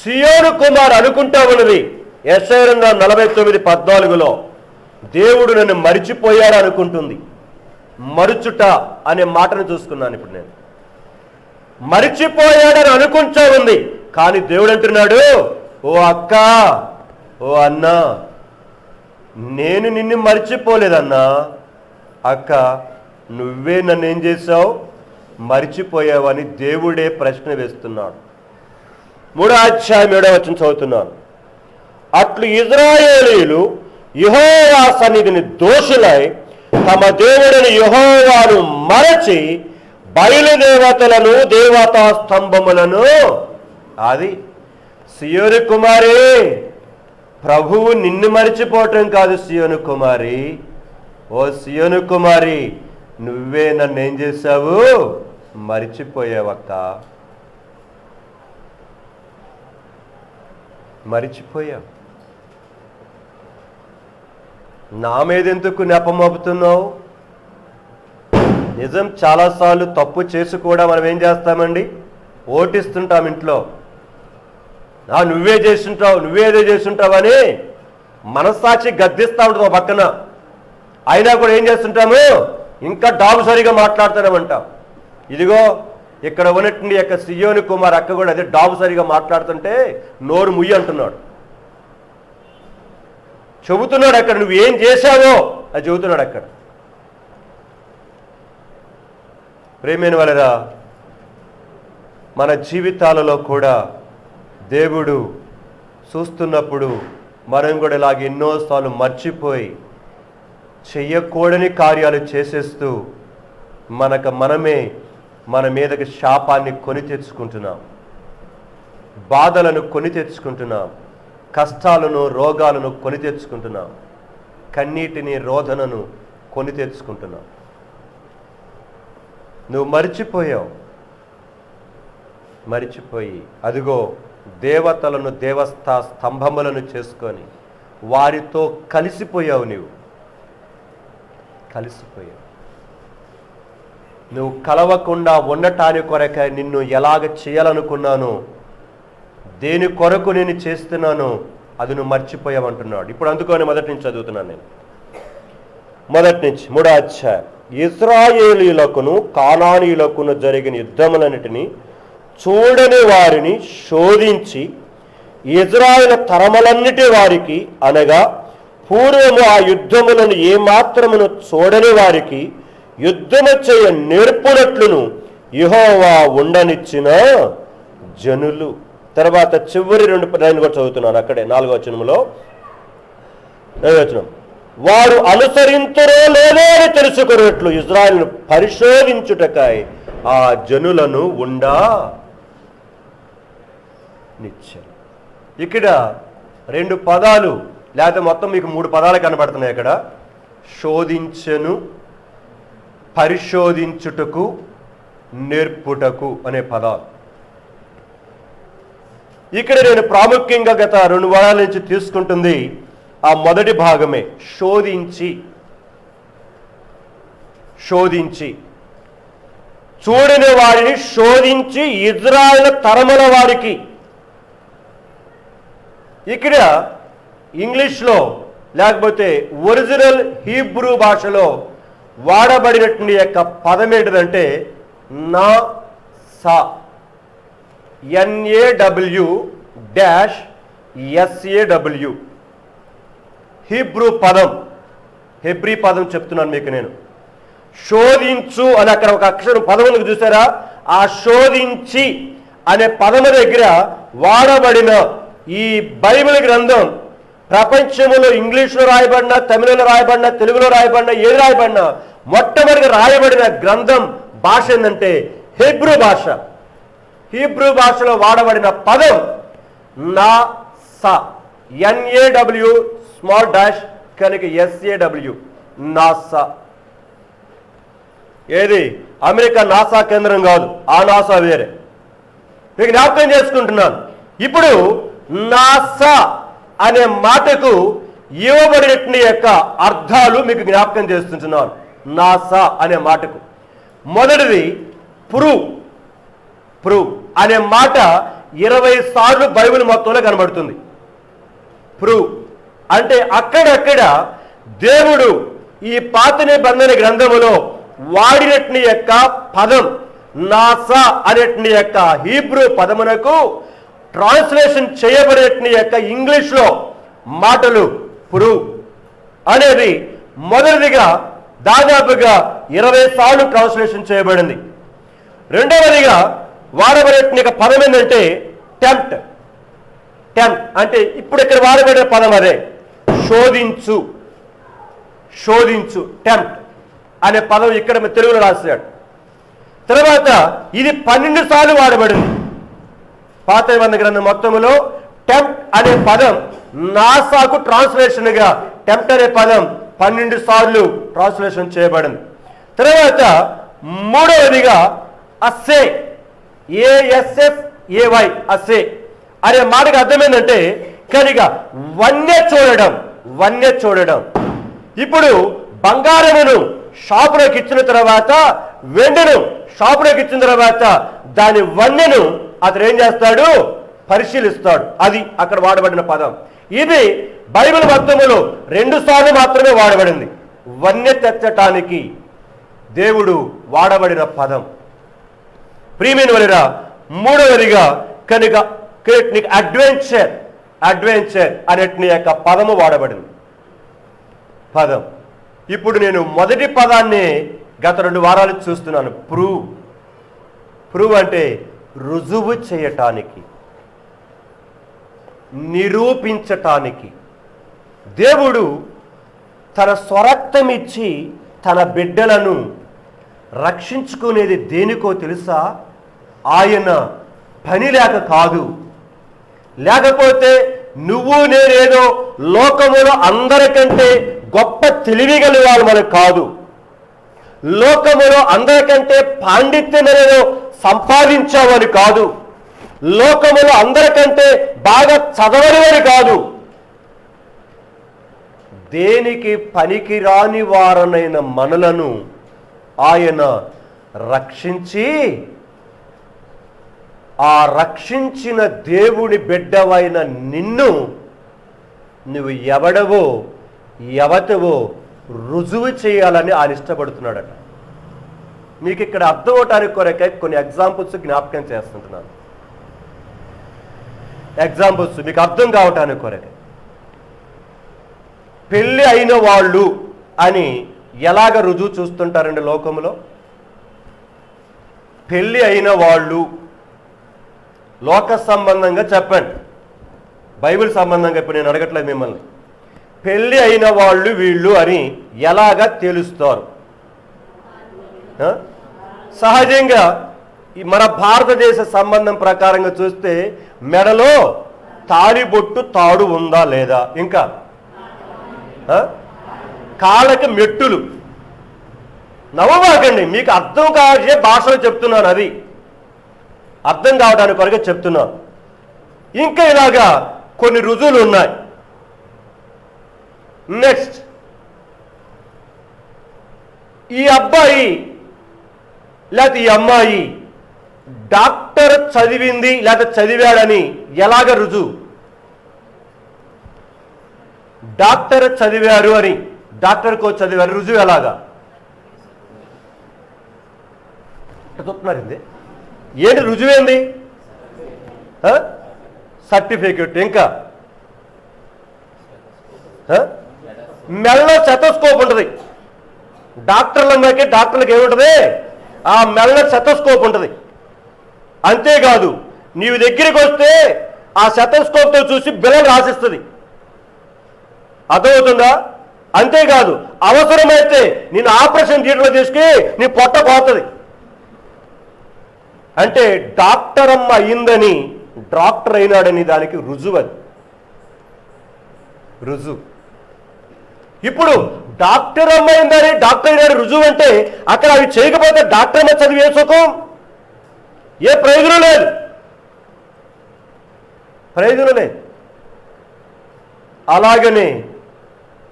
సియోను కుమార్ అనుకుంటా ఉన్నది యెషయా గ్రంథం 49:14లో దేవుడు నన్ను మరిచిపోయాడు అనుకుంటుంది. మరుచుట అనే మాటను చూసుకున్నాను ఇప్పుడు నేను. మరిచిపోయాడని అనుకుంటా ఉంది. కానీ దేవుడు అంటున్నాడు, ఓ అక్క, ఓ అన్న, నేను నిన్ను మరిచిపోలేదన్నా. అక్క, నువ్వే నన్ను ఏం చేశావు? మరిచిపోయావని దేవుడే ప్రశ్న వేస్తున్నాడు. 3వ అధ్యాయం 7వ వచనం చదువుతున్నాను. అట్లు ఇశ్రాయేలీయులు యెహోవా సన్నిధిని దోషులై తమ దేవుడిని యెహోవాను మరచి బయలుదేవతలను దేవతా స్తంభములను, అది సియోను కుమారి, ప్రభువు నిన్ను మరిచిపోవటం కాదు సియోను కుమారి. ఓ సియోను కుమారి, నువ్వే నన్ను ఏం చేశావు? మరిచిపోయావక్క, మరిచిపోయావు. నా మీద ఎందుకు నెపమోపుతున్నావు? నిజం, చాలాసార్లు తప్పు చేసి కూడా మనం ఏం చేస్తామండి? ఓటిస్తుంటాం ఇంట్లో. నువ్వే చేస్తుంటావు, నువ్వేదో చేస్తుంటావు అని మనస్సాక్షి గద్దిస్తూ ఉంటుంది పక్కన. అయినా కూడా ఏం చేస్తుంటాము? ఇంకా డాబు సరిగా మాట్లాడుతున్నామంటాం. ఇదిగో ఇక్కడ ఉన్నట్టు యొక్క సియోను కుమార్ అక్క కూడా అదే డాబు సరిగా మాట్లాడుతుంటే నోరు ముయ్యి అంటున్నాడు. చెబుతున్నాడు అక్కడ, నువ్వేం చేశావో అది చెబుతున్నాడు అక్కడ. ప్రేమైన వాళ్ళరా, మన జీవితాలలో కూడా దేవుడు చూస్తున్నప్పుడు మనం కూడా ఇలాగ ఎన్నోసార్లు మర్చిపోయి చెయ్యకూడని కార్యాలు చేసేస్తూ మనమే మన మీదకి శాపాన్ని కొని తెచ్చుకుంటున్నాం, బాధలను కొని తెచ్చుకుంటున్నాం, కష్టాలను రోగాలను కొని తెచ్చుకుంటున్నాం, కన్నీటిని రోదనను కొని తెచ్చుకుంటున్నాం. నువ్వు మరిచిపోయి అదిగో దేవతలను దేవస్థా స్తంభములను చేసుకొని వారితో కలిసిపోయావు. నువ్వు కలవకుండా ఉండటానికి కొరకై నిన్ను ఎలాగ చేయాలనుకున్నాను, దేని కొరకు నేను చేస్తున్నాను, అది నువ్వు మర్చిపోయావంటున్నాడు. ఇప్పుడు అందుకని మొదటి నుంచి చదువుతున్నాను నేను. మొదటి నుంచి 3వ అధ్యాయం. ఇశ్రాయేలీయులకును కానానీయులకును జరిగిన యుద్ధములన్నిటినీ చూడని వారిని శోధించి ఇశ్రాయేలు తరములన్నిటి వారికి, అనగా పూర్వము ఆ యుద్ధములను ఏమాత్రమును చూడని వారికి యుద్ధము చేయ నేర్పునట్లును యెహోవా ఉండనిచ్చిన జనులు. తర్వాత చివరి 2 లైన్లు కూడా చదువుతున్నాను అక్కడే 4వ వచనంలో. 4వ వచనం. వారు అనుసరించరో లేదో అని తెలుసుకున్నట్లు ఇశ్రాయేలును పరిశోధించుటకై ఆ జనులను ఉండనిచ్చారు. ఇక్కడ 2 పదాలు, లేకపోతే మొత్తం మీకు 3 పదాలు కనబడుతున్నాయి ఇక్కడ. శోధించెను, పరిశోధించుటకు, నేర్పుటకు అనే పదాలు. ఇక్కడ నేను ప్రాముఖ్యంగా గత 2 వారాల నుంచి తీసుకుంటుంది ఆ మొదటి భాగమే. శోధించి చూడని వారిని శోధించి ఇశ్రాయేలు తరముల వారికి. ఇక్కడ ఇంగ్లీష్లో లేకపోతే ఒరిజినల్ హీబ్రూ భాషలో వాడబడినటువంటి యొక్క పదం ఏంటిదంటే నాసా, NAW-SAW. హీబ్రూ పదం, హెబ్రీ పదం చెప్తున్నాను మీకు నేను. శోధించు అని అక్కడ ఒక అక్షరం పదములకు చూసారా? ఆ శోధించి అనే పదము దగ్గర వాడబడిన ఈ బైబిల్ గ్రంథం ప్రపంచంలో ఇంగ్లీష్లో రాయబడిన, తమిళలో రాయబడిన, తెలుగులో రాయబడిన, ఏది రాయబడినా మొట్టమొదటిగా రాయబడిన గ్రంథం భాష ఏంటంటే హెబ్రూ భాష. హీబ్రూ భాషలో వాడబడిన పదం నాసా, NAW స్మాల్ డాష్ కనుక SAW, నాసా. ఏది అమెరికా నాసా కేంద్రం కాదు, ఆ నాసా వేరే. మీకు జ్ఞాపకం చేసుకుంటున్నాను. ఇప్పుడు నాసా అనే మాటకు ఇవ్వబడిన యొక్క అర్థాలు మీకు జ్ఞాపకం చేస్తుంటున్నాను. నాసా అనే మాటకు మొదటిది ప్రూవ్ అనే మాట 20 సార్లు బైబిల్ మొత్తంలో కనబడుతుంది. ప్రూవ్ అంటే అక్కడక్కడ దేవుడు ఈ పాత నిబంధన గ్రంథములో వాడినట్టు యొక్క పదం నాసా అనేటి యొక్క హీబ్రూ పదమునకు ట్రాన్స్లేషన్ చేయబడేటి యొక్క ఇంగ్లీష్లో మాటలు ప్రూవ్ అనేది మొదటిదిగా దాదాపుగా 20 సార్లు ట్రాన్స్లేషన్ చేయబడింది. రెండవదిగా వాడబడే పదం ఏంటంటే టెంప్ట్. టెంప్ట్ అంటే ఇప్పుడు ఇక్కడ వాడబడే పదం అదే, శోధించు. శోధించు, టెంప్ట్ అనే పదం ఇక్కడ తెలుగులో రాశాడు. తర్వాత ఇది 12 సార్లు వాడబడింది. పాత నిబంధన గ్రంథం మొత్తములో టెంప్ట్ అనే పదం నాసాకు ట్రాన్స్లేషన్గా టెంప్ట్ అనే పదం 12 సార్లు ట్రాన్స్లేషన్ చేయబడింది. తర్వాత మూడవదిగా అస్సే, ASSAY, అస్సే అనే మాటకు అర్థం ఏంటంటే కనుక వన్య చూడడం, వన్య చూడడం. ఇప్పుడు బంగారమును షాపులోకి ఇచ్చిన తర్వాత, వెండిను షాపులోకి ఇచ్చిన తర్వాత దాని వన్యను అతను ఏం చేస్తాడు? పరిశీలిస్తాడు. అది అక్కడ వాడబడిన పదం. ఇది బైబిల్ మొత్తములో 2 సార్లు మాత్రమే వాడబడింది. వన్య తెచ్చటానికి దేవుడు వాడబడిన పదం. ప్రియమైన వారిరా, మూడవదిగా కనుక అడ్వెంచర్, అడ్వెంచర్ అనేటి యొక్క పదము వాడబడింది. పదం. ఇప్పుడు నేను మొదటి పదాన్ని గత 2 వారాలు చూస్తున్నాను. ప్రూవ్. ప్రూవ్ అంటే రుజువు చేయటానికి, నిరూపించటానికి. దేవుడు తన స్వరక్తం ఇచ్చి తన బిడ్డలను రక్షించుకునేది దేనికో తెలుసా? ఆయన పని లేక కాదు, లేకపోతే నువ్వు నేనేదో లోకములో అందరికంటే గొప్ప తెలివి గలవాళ్ళు మనకు కాదు, లోకములో అందరికంటే పాండిత్యం అనేది సంపాదించామని కాదు, లోకములో అందరికంటే బాగా చదవనివని కాదు. దేనికి పనికిరాని వారనైన మనలను ఆయన రక్షించి, ఆ రక్షించిన దేవుని బిడ్డవైన నిన్ను నువ్వు ఎవడవో ఎవతవో రుజువు చేయాలని ఆయన ఇష్టపడుతున్నాడట. మీకు ఇక్కడ అర్థం అవటానికి కొరకై కొన్ని ఎగ్జాంపుల్స్ జ్ఞాపకం చేస్తుంటున్నాను. ఎగ్జాంపుల్స్ మీకు అర్థం కావటానికి కొరకై. పెళ్ళి అయిన వాళ్ళు అని ఎలాగ రుజువు చూస్తుంటారండి లోకంలో? పెళ్ళి అయిన వాళ్ళు లోక సంబంధంగా చెప్పండి, బైబిల్ సంబంధంగా ఇప్పుడు నేను అడగట్లేదు మిమ్మల్ని. పెళ్ళి అయిన వాళ్ళు వీళ్ళు అని ఎలాగా తెలుస్తారు? సహజంగా మన భారతదేశ సంబంధం ప్రకారంగా చూస్తే మెడలో తాళిబొట్టు తాడు ఉందా లేదా, ఇంకా కాళ్ళకి మెట్టులు. నవ్వబాకండి, మీకు అర్థం కావచ్చే భాషలో చెప్తున్నాను, అది అర్థం కావడానికి కొరకే చెప్తున్నాను. ఇంకా ఇలాగా కొన్ని రుజువులు ఉన్నాయి. నెక్స్ట్, ఈ అబ్బాయి లేకపోతే ఈ అమ్మాయి డాక్టర్ చదివింది లేకపోతే చదివాడని ఎలాగ రుజువు? డాక్టర్ చదివారు అని, డాక్టర్ కోచ్ చదివారు, రుజువు ఎలాగా? చెప్తున్నారు ఏంటి రుజువేంది? సర్టిఫికెట్. ఇంకా మెడలో స్టెతోస్కోప్ ఉంటుంది. డాక్టర్లకి ఏముంటుంది? ఆ మెడలో స్టెతోస్కోప్ ఉంటుంది. అంతేకాదు, నీవు దగ్గరికి వస్తే ఆ స్టెతోస్కోప్తో చూసి బిల్లు రాసిస్తుంది. అర్థమవుతుందా? అంతేకాదు, అవసరమైతే నేను ఆపరేషన్ థియేటర్లో తీసుకుని నీ పొట్ట పోతుంది. అంటే డాక్టర్ అమ్మ అయిందని, డాక్టర్ అయినాడని దానికి రుజువు. అది రుజువు. ఇప్పుడు డాక్టర్ అమ్మ అయిందని, డాక్టర్ అయినాడు రుజువు అంటే అక్కడ అవి చేయకపోతే డాక్టర్ అమ్మ చదివి ఏ సుఖం, ఏ ప్రయోజనం లేదు, ప్రయోజనం లేదు. అలాగనే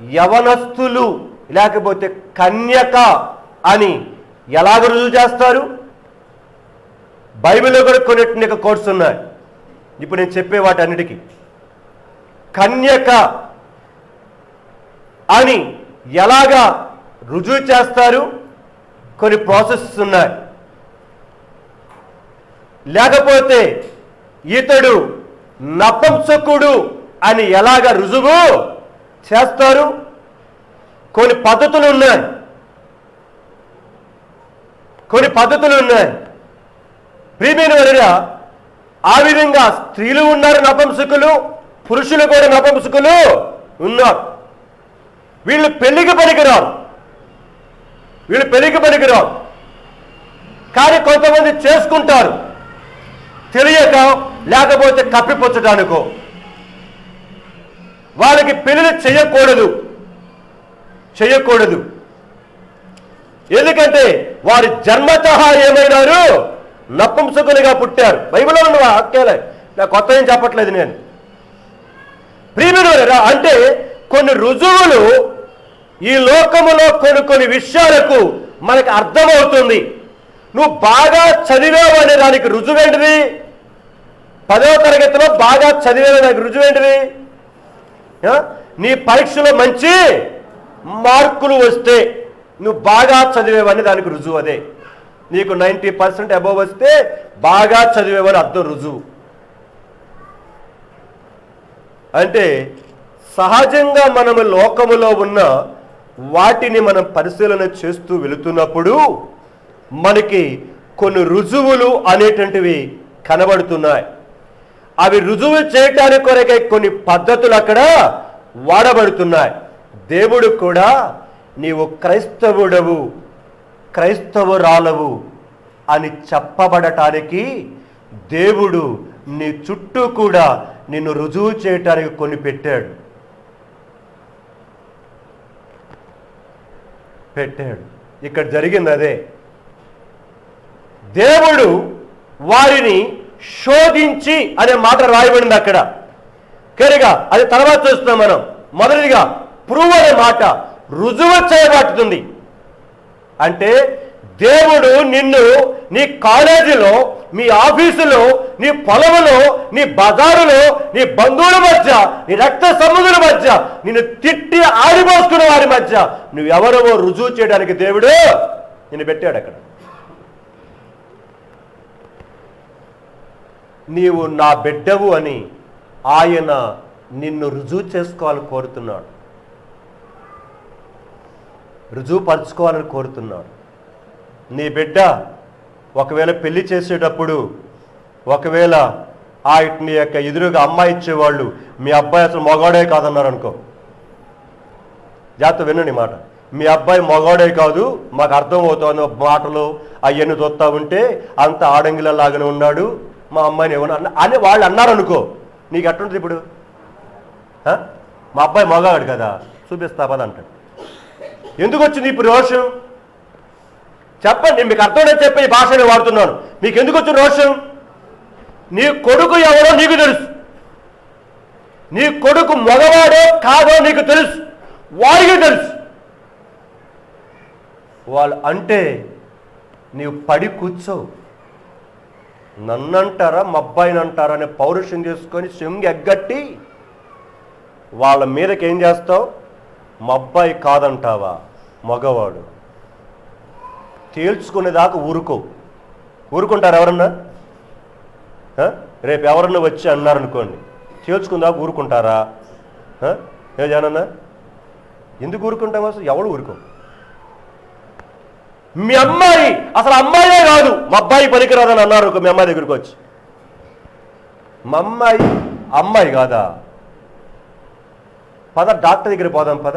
యవనస్తులు లేకపోతే కన్యక అని ఎలాగ రుజువు చేస్తారు? బైబిల్లో కూడా కొన్ని కోర్స్ ఉన్నాయి. ఇప్పుడు నేను చెప్పే వాటి అన్నిటికీ కన్యక అని ఎలాగా రుజువు చేస్తారు? కొన్ని ప్రాసెస్ ఉన్నాయి. లేకపోతే ఇతడు నపుంసకుడు అని ఎలాగ రుజువు చేస్తారు? కొన్ని పద్ధతులు ఉన్నాయి. ప్రియమైన వారయ్యా, ఆ విధంగా స్త్రీలు ఉన్నారు నపుంసకులు, పురుషులు కూడా నపుంసకులు ఉన్నారు. వీళ్ళు పెళ్లికి పనికిరారు. కానీ కొంతమంది చేసుకుంటారు, తెలియక లేకపోతే కప్పిపుచ్చడానికో. వాళ్ళకి పెళ్లి చేయకూడదు. ఎందుకంటే వారి జన్మతః ఏమైనారు? నపుంసకులుగా పుట్టారు. బైబిల్లో ఉన్న వాక్యాలే, నా కొత్త ఏం చెప్పట్లేదు నేను. ప్రియమైన అంటే కొన్ని రుజువులు ఈ లోకములో కొన్ని విషయాలకు మనకు అర్థమవుతుంది. నువ్వు బాగా చదివావు అనే దానికి రుజువేంటిది? 10వ తరగతిలో బాగా చదివావు దానికి రుజువేంటిది? నీ పరీక్షలో మంచి మార్కులు వస్తే నువ్వు బాగా చదివేవని దానికి రుజువు అదే. నీకు 90% అబోవ్ వస్తే బాగా చదివేవని అర్థం, రుజువు. అంటే సహజంగా మనము లోకములో ఉన్న వాటిని మనం పరిశీలన చేస్తూ వెళుతున్నప్పుడు మనకి కొన్ని రుజువులు అనేటువంటివి కనబడుతున్నాయి. అవి రుజువు చేయటానికి కొరకే కొన్ని పద్ధతులు అక్కడ వాడబడుతున్నాయి. దేవుడు కూడా నీవు క్రైస్తవుడవు, క్రైస్తవురాలవు అని చెప్పబడటానికి దేవుడు నీ చుట్టూ కూడా నిన్ను రుజువు చేయటానికి కొన్ని పెట్టాడు. ఇక్కడ జరిగింది అదే. దేవుడు వారిని శోధించి అనే మాట రాయబడింది అక్కడ. కనుక అది తర్వాత చూస్తున్నాం మనం. మొదటిగా ప్రూవ్ అనే మాట రుజువు చేయబడుతుంది. అంటే దేవుడు నిన్ను నీ కాలేజీలో, మీ ఆఫీసులో, నీ పొలంలో, నీ బజారులో, నీ బంధువుల మధ్య, నీ రక్త సంబంధుల మధ్య, నిన్ను తిట్టి ఆడిపోసుకున్న వారి మధ్య నువ్వెవరవో రుజువు చేయడానికి దేవుడు నిన్ను పెట్టాడు అక్కడ. నీవు నా బిడ్డవు అని ఆయన నిన్ను రుజువు చేసుకోవాలని కోరుతున్నాడు, రుజువుపరచుకోవాలని కోరుతున్నాడు. నీ బిడ్డ ఒకవేళ పెళ్లి చేసేటప్పుడు ఒకవేళ నీ యొక్క ఎదురుగా అమ్మాయి ఇచ్చేవాళ్ళు మీ అబ్బాయి అసలు మగవాడే కాదన్నారు అనుకో, జాగ్రత్త వినండి మాట. మీ అబ్బాయి మగవాడే కాదు, మాకు అర్థమవుతుంది మాటలు అవన్నీ చూస్తా ఉంటే అంత ఆడంగిలలాగానే ఉన్నాడు, మా అమ్మాయిని ఏమన్నా అని వాళ్ళు అన్నారనుకో, నీకు ఎట్టుంటుంది ఇప్పుడు? మా అబ్బాయి మగవాడు కదా, చూపిస్తా పదంటాడు. ఎందుకు వచ్చింది ఇప్పుడు రోషం? చెప్పండి, నేను మీకు అర్థమనే చెప్పి ఈ భాషని వాడుతున్నాను. మీకు ఎందుకు వచ్చిన రోషం? నీ కొడుకు ఎవరో నీకు తెలుసు, నీ కొడుకు మగవాడో కాదో నీకు తెలుసు, వారికి తెలుసు. వాళ్ళు అంటే నీవు పడి కూర్చో. నన్నంటారా మా అబ్బాయిని అంటారా అనే పౌరుషం చేసుకొని చెంగి ఎగ్గట్టి వాళ్ళ మీదకి ఏం చేస్తావు? మా అబ్బాయి కాదంటావా, మగవాడు. తేల్చుకునేదాకా ఊరుకుంటారు ఎవరన్నా? రేపు ఎవరన్నా వచ్చి అన్నారనుకోండి, తేల్చుకునేదాకా ఊరుకుంటారా? ఏ జానన్నా, ఎందుకు ఊరుకుంటాం? అసలు ఎవడు ఊరుకో. మీ అమ్మాయి అసలు అమ్మాయే కాదు, మా అబ్బాయి పనికిరాదని అన్నారు మీ అమ్మాయి దగ్గరికి వచ్చి. మా అమ్మాయి కాదా? పద డాక్టర్ దగ్గర పోదాం పద.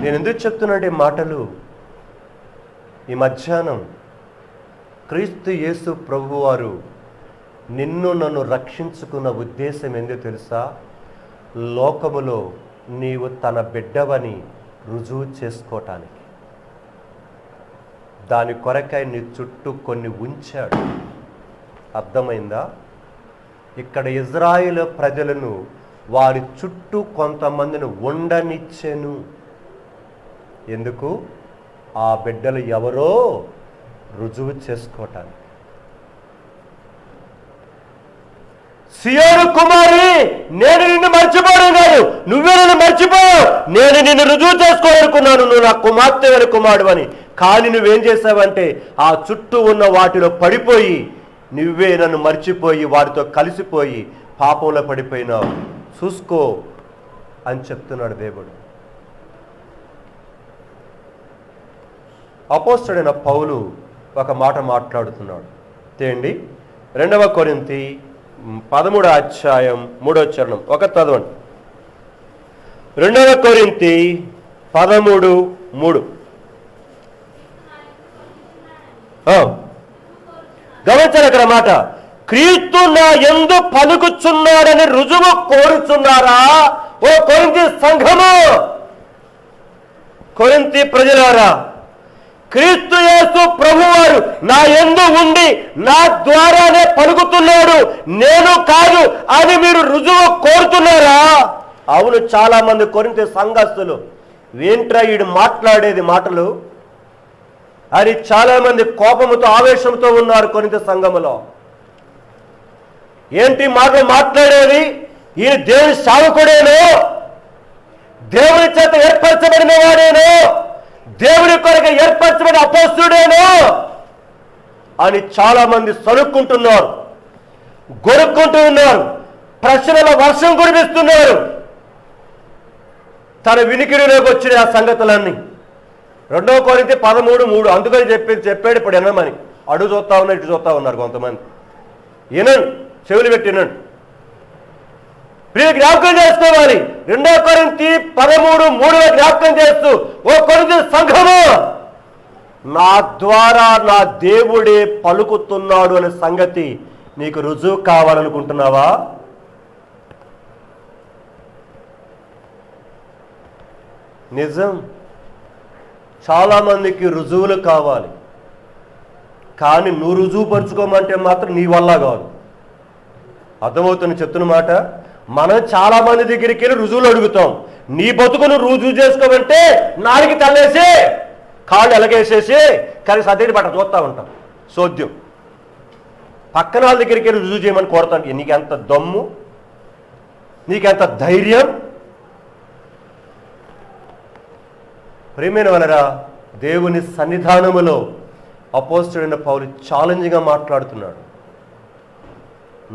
నేను ఎందుకు చెప్తున్నానంటే మాటలు ఈ మధ్యాహ్నం క్రీస్తు యేసు ప్రభువారు నిన్ను నన్ను రక్షించుకున్న ఉద్దేశం ఏందో తెలుసా? లోకములో నీవు తన బిడ్డవని రుజువు చేసుకోవటానికి. దాని కొరకై నీ చుట్టూ కొన్ని ఉంచాడు. అర్థమైందా? ఇక్కడ ఇజ్రాయేలు ప్రజలను వారి చుట్టూ కొంతమందిని ఉండనిచ్చెను. ఎందుకు? ఆ బిడ్డలు ఎవరో రుజువు చేసుకోవటానికి. సియోను కుమారి, నేను నిన్ను మర్చిపోవడం కాదు, నువ్వే నన్ను మర్చిపోయావు. నేను నిన్ను రుజువు చేసుకోవాలనుకున్నాను, నువ్వు నా కుమార్తె అని కుమారుడు అని కానీ నువ్వేం చేసావంటే ఆ చుట్టూ ఉన్న వాటిలో పడిపోయి నువ్వే నన్ను మర్చిపోయి వారితో కలిసిపోయి పాపంలో పడిపోయినావు, చూసుకో అని చెప్తున్నాడు దేవుడు. అపోస్తలుడైన పౌలు ఒక మాట మాట్లాడుతున్నాడు. తేండి 2 కొరింథీ 13వ అధ్యాయం 3వ చరణం ఒక చదవండి. 2 కొరింథీ 13:3. గమనించాలి అక్కడ మాట, క్రీస్తు నా యందు పలుకుచున్నాడని రుజువు కోరుచున్నారా ఓ కొరింథీ సంఘము, కొరింథీ ప్రజలారా, క్రీస్తు యేసు ప్రభువారు నా యందు ఉండి నా ద్వారానే పలుకుతున్నాడు, నేను కాదు అని మీరు రుజువు కోరుతున్నారా? అవును, చాలా మంది కొరింథీ సంఘస్థులు ఏంట్రా వీడు మాట్లాడేది మాటలు అని చాలా మంది కోపముతో ఆవేశంతో ఉన్నారు కొరింథీ సంఘములో. ఏంటి మాటలు మాట్లాడేది? ఈయన దేవుని సేవకుడేనో, దేవుని చేత ఏర్పరచబడిన వాడేనో, దేవుని కొరకు ఏర్పరచబడిన అపోస్తలుడేనో అని చాలా మంది సరుక్కుంటున్నారు, గొరుక్కుంటూ ఉన్నారు, ప్రశ్నల వర్షం కురిపిస్తున్నారు. తన వినికిడిలోకి వచ్చిన ఆ సంగతులన్నీ 2 కొరింథీ 13:3 అందుకని చెప్పాడు. ఇప్పుడు వినమని అడుగు చూస్తా ఉన్నారు, ఇటు చూస్తా ఉన్నారు కొంతమంది. వినండి, చెవులు పెట్టి వినండి. ప్రియ జ్ఞాపకం చేసుకోవాలి. 2 కొరింథీ 13:3 జ్ఞాపకం చేస్తూ, ఓ కొరింథీ సంఘము, నా ద్వారా నా దేవుడే పలుకుతున్నాడు అనే సంగతి నీకు రుజువు కావాలనుకుంటున్నావా? నిజం, చాలా మందికి రుజువులు కావాలి, కానీ నువ్వు రుజువు పంచుకోమంటే మాత్రం నీ వల్ల కాదు. అర్థమవుతుంది చెప్తున్న మాట. మనం చాలా మంది దగ్గరికి వెళ్ళి రుజువులు అడుగుతాం. నీ బతుకును రుజువు చేసుకోమంటే నాలుగు తల్లేసి కాళ్ళు ఎలగేసేసి కానీ సర్దిని పట్ట చూస్తూ ఉంటాం. సోద్యం పక్కన వాళ్ళ దగ్గరికి వెళ్ళి రుజువు చేయమని కోరుతాను. నీకెంత దమ్ము, నీకెంత ధైర్యం? ప్రియమైన వాళ్ళరా, దేవుని సన్నిధానములో అపోస్తలుడైన పౌలు ఛాలెంజ్గా మాట్లాడుతున్నాడు.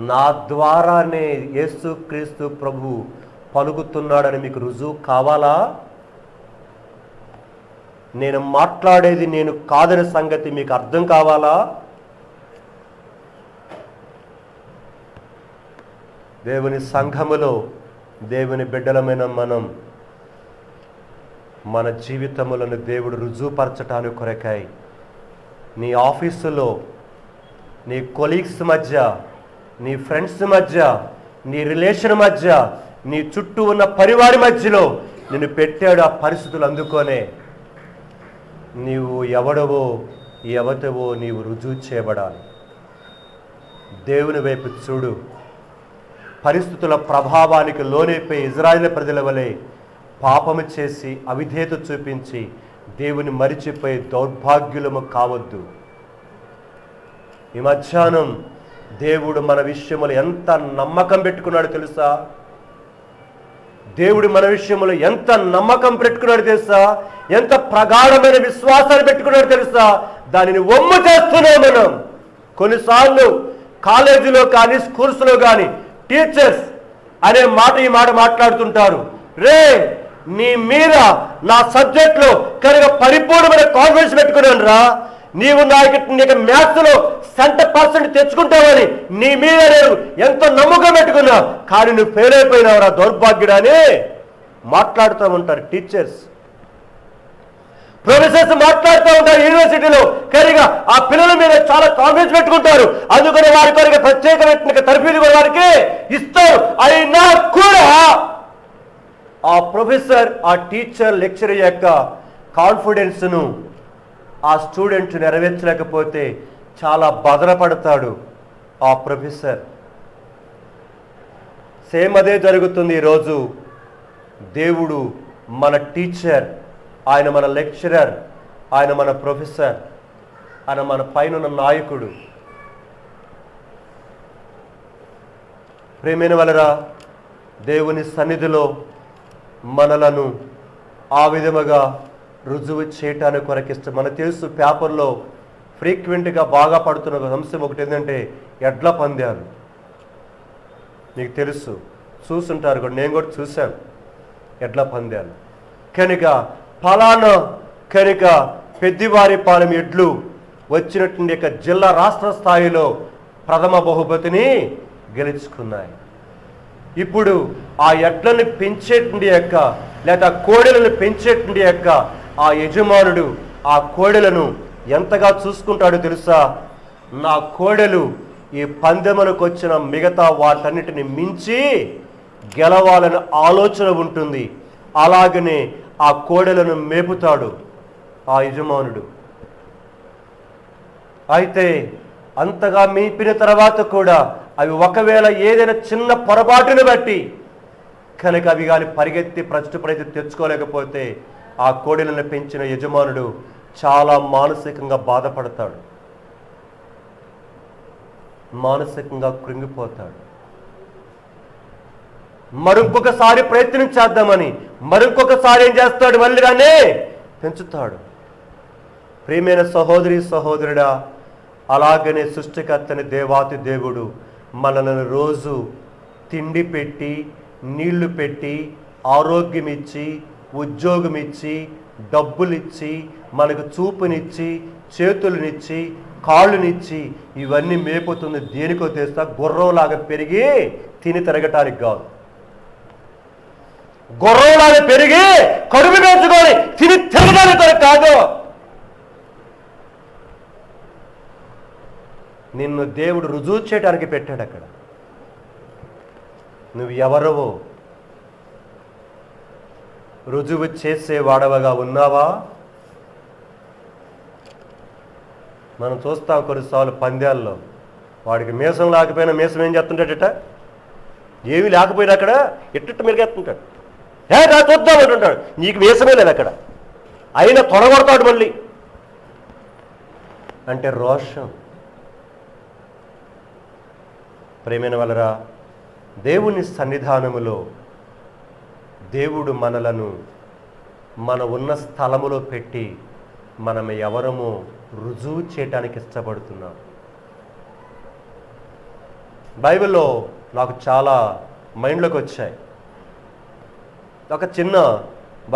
నా ద్వారానే యేసుక్రీస్తు ప్రభు పలుకుతున్నాడని మీకు రుజువు కావాలా? నేను మాట్లాడేది నేను కాదనే సంగతి మీకు అర్థం కావాలా? దేవుని సంఘములో దేవుని బిడ్డలమైన మనం మన జీవితములను దేవుడు రుజువుపరచటానికి కొరకాయి నీ ఆఫీసులో, నీ కొలీగ్స్ మధ్య, నీ ఫ్రెండ్స్ మధ్య, నీ రిలేషన్ మధ్య, నీ చుట్టూ ఉన్న పరివారి మధ్యలో నిన్ను పెట్టాడు. ఆ పరిస్థితులు అందుకొనే నీవు ఎవడవో ఎవతవో నీవు రుజువు చేయబడాలి. దేవుని వైపు చూడు. పరిస్థితుల ప్రభావానికి లోనైపోయి ఇజ్రాయేలు ప్రజల వలె పాపము చేసి అవిధేయత చూపించి దేవుని మరిచిపోయి దౌర్భాగ్యులము కావద్దు. ఈ మధ్యాహ్నం దేవుడు మన విషయములు ఎంత నమ్మకం పెట్టుకున్నాడు తెలుసా? దేవుడు మన విషయంలో ఎంత నమ్మకం పెట్టుకున్నాడు తెలుసా? ఎంత ప్రగాఢమైన విశ్వాసాన్ని పెట్టుకున్నాడు తెలుసా? దానిని ఒమ్ము చేస్తున్నాం మనం. కొన్నిసార్లు కాలేజీలో కానీ స్కూల్స్లో కానీ టీచర్స్ అనే మాట ఈ మాట మాట్లాడుతుంటారు. రే, నీ మీద నా సబ్జెక్ట్లో కనుక పరిపూర్ణమైన కాన్ఫిడెన్స్ పెట్టుకున్నాను రా, నీవు నీకు మ్యాథ్స్లో 100% తెచ్చుకుంటావని నీ మీద నేను ఎంతో నమ్మకం పెట్టుకున్నా, కానీ నువ్వు ఫెయిల్ అయిపోయినావురా దౌర్భాగ్యుడని మాట్లాడుతూ ఉంటారు టీచర్స్. ప్రొఫెసర్స్ మాట్లాడుతూ ఉంటారు యూనివర్సిటీలో. కనుక ఆ పిల్లల మీద చాలా కాన్ఫిడెన్స్ పెట్టుకుంటారు. అందుకని వారి కొరకు ప్రత్యేకమైన తరఫీదు కూడా వారికి ఇస్తారు. అయినా కూడా ఆ ప్రొఫెసర్, ఆ టీచర్, లెక్చరర్ యొక్క కాన్ఫిడెన్స్ను ఆ స్టూడెంట్ నెరవేర్చలేకపోతే చాలా బదరపడతాడు ఆ ప్రొఫెసర్. సేమ్ అదే జరుగుతుంది ఈరోజు. దేవుడు మన టీచర్, ఆయన మన లెక్చరర్, ఆయన మన ప్రొఫెసర్, ఆయన మన పైన నాయకుడు. ప్రేమైన వాళ్ళరా, దేవుని సన్నిధిలో మనలను ఆ విధముగా రుజువు చేయటానికి కొరకిస్తాం. మనకు తెలుసు, పేపర్లో ఫ్రీక్వెంట్గా బాగా పడుతున్న అంశం ఒకటి ఏంటంటే ఎడ్ల పందాలు. మీకు తెలుసు, చూసుంటారు కూడా, నేను కూడా చూశాను ఎడ్ల పందాలు. కనుక ఫలానా కనుక పెద్దివారిపాలెం ఎడ్లు వచ్చినటువంటి యొక్క జిల్లా రాష్ట్ర స్థాయిలో ప్రథమ బహుమతిని గెలుచుకున్నాయి. ఇప్పుడు ఆ ఎడ్లను పెంచేటువంటి యొక్క లేదా కోడెలను పెంచేటువంటి యొక్క ఆ యజమానుడు ఆ కోడెలను ఎంతగా చూసుకుంటాడో తెలుసా? నా కోడెలు ఈ పందెములకు వచ్చిన మిగతా వాటన్నిటిని మించి గెలవాలని ఆలోచన ఉంటుంది. అలాగనే ఆ కోడెలను మేపుతాడు ఆ యజమానుడు. అయితే అంతగా మేపిన తర్వాత కూడా అవి ఒకవేళ ఏదైనా చిన్న పొరపాటును బట్టి కనుక అవి కానీ పరిగెత్తి ప్రతి తెచ్చుకోలేకపోతే ఆ కోడెలను పెంచిన యజమానుడు చాలా మానసికంగా బాధపడతాడు, మానసికంగా కృంగిపోతాడు. మరొకసారి ప్రయత్నం చేద్దామని మరొకసారి ఏం చేస్తాడు? మళ్ళీ రానే పెంచుతాడు. ప్రియమైన సహోదరి సహోదరుడా, అలాగనే సృష్టికర్తని దేవాతి దేవుడు మనల్ని రోజు తిండి పెట్టి, నీళ్లు పెట్టి, ఆరోగ్యం ఇచ్చి, ఉద్యోగం ఇచ్చి, డబ్బులిచ్చి, మనకు చూపునిచ్చి, చేతులనిచ్చి, కాళ్ళునిచ్చి ఇవన్నీ మేపుతుంది దేనికో తెస్తా? గుర్రంలాగా పెరిగి తిని తిరగటానికి కాదు. గుర్రంలాగా పెరిగి కడుపు పెంచుకొని తిని తిరగడానికి కాదు. నిన్ను దేవుడు రుజువు చేయడానికి పెట్టాడు. అక్కడ నువ్వు ఎవరవో రుజువు చేసేవాడవగా ఉన్నావా? మనం చూస్తాం కొన్నిసార్లు పందాల్లో, వాడికి మీసం లేకపోయినా మీసం ఏం చేస్తుంటాడట, ఏమీ లేకపోయినా అక్కడ ఎట్టు మెరుగేస్తుంటాడు. రా చూద్దాం అంటుంటాడు, నీకు మీసమే లేదు అక్కడ, అయినా తొడగొడతాడు మళ్ళీ. అంటే రోషం. ప్రేమైన వలరా, దేవుని సన్నిధానములో దేవుడు మనలను మన ఉన్న స్థలములో పెట్టి మనం ఎవరమో రుజువు చేయటానికి ఇష్టపడుతున్నాం. బైబిల్లో నాకు చాలా మైండ్లోకి వచ్చాయి. ఒక చిన్న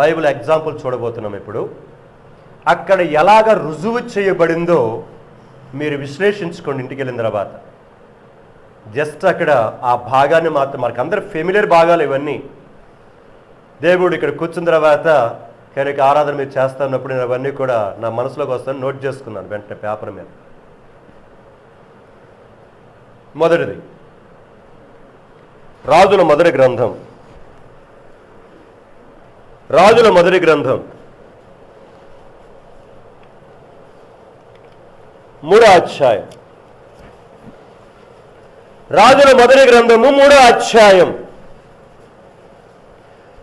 బైబిల్ ఎగ్జాంపుల్ చూడబోతున్నాం ఇప్పుడు. అక్కడ ఎలాగ రుజువు చేయబడిందో మీరు విశ్లేషించుకోండి ఇంటికి వెళ్ళిన తర్వాత. జస్ట్ అక్కడ ఆ భాగాన్ని మాత్రం, మనకు అందరు ఫెమిలియర్ భాగాలు ఇవన్నీ. దేవుడు ఇక్కడ కూర్చున్న తర్వాత కనుక ఆరాధన మీరు చేస్తున్నప్పుడు నేను అవన్నీ కూడా నా మనసులోకి వస్తాను, నోట్ చేసుకున్నాను వెంటనే పేపర్ మీద. మొదటిది రాజుల మొదటి గ్రంథం, రాజుల మొదటి గ్రంథం 3వ అధ్యాయం. రాజుల మొదటి గ్రంథము 3వ అధ్యాయం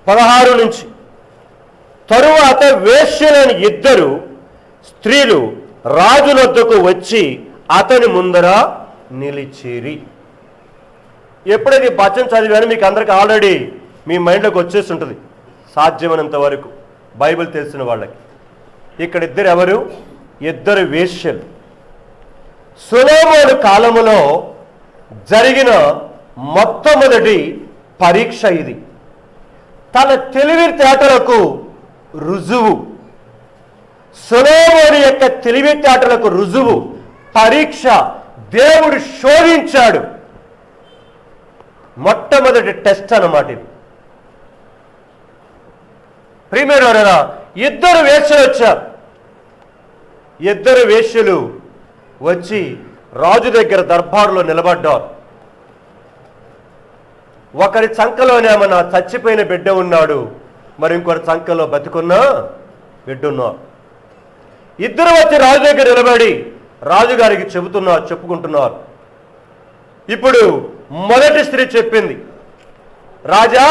16 నుంచి. తరువాత వేశ్యలైన 2 స్త్రీలు రాజునొద్దకు వచ్చి అతని ముందర నిలిచిరి. ఎప్పుడైతే వచనం చదివానో మీకు అందరికి ఆల్రెడీ మీ మైండ్లోకి వచ్చేసి ఉంటుంది సాధ్యమైనంత వరకు, బైబిల్ తెలిసిన వాళ్ళకి. ఇక్కడ 2 ఎవరు? 2 వేశ్యలు. సొలొమోను కాలములో జరిగిన మొట్టమొదటి పరీక్ష ఇది. తన తెలివితేటలకు రుజువు, సొలొమోను యొక్క తెలివితేటలకు రుజువు, పరీక్ష దేవుడు శోధించాడు. మొట్టమొదటి టెస్ట్ అన్నమాట ఇది. ప్రియమైనవారా, 2 వేశ్యలు వచ్చారు. 2 వేశ్యలు వచ్చి రాజు దగ్గర దర్బారులో నిలబడ్డారు. ఒకరి చంకలోనేమన్నా చచ్చిపోయిన బిడ్డ ఉన్నాడు, మరి ఇంకొకరి చంకలో బతికున్న బిడ్డ ఉన్నాడు. 2 వచ్చి రాజు దగ్గర నిలబడి రాజుగారికి చెప్పుకుంటున్నారు. ఇప్పుడు మొదటి స్త్రీ చెప్పింది, రాజా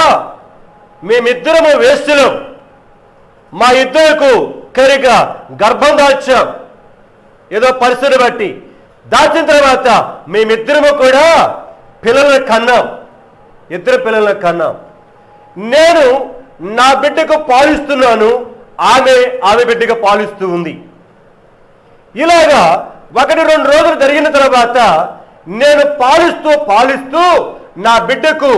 మేమిద్దరము వేశ్యలం, మా ఇద్దరుకు కనుక గర్భం దాచాం, ఏదో పరిస్థితిని బట్టి దాచిన తర్వాత మేమిద్దరము కూడా పిల్లలను కన్నాం, 2 పిల్లలను కన్నాం. నేను నా బిడ్డకు పాలిస్తున్నాను, ఆమె బిడ్డగా పాలిస్తూ ఉంది. ఇలాగా 1-2 రోజులు జరిగిన తర్వాత నేను పాలిస్తూ నా బిడ్డకు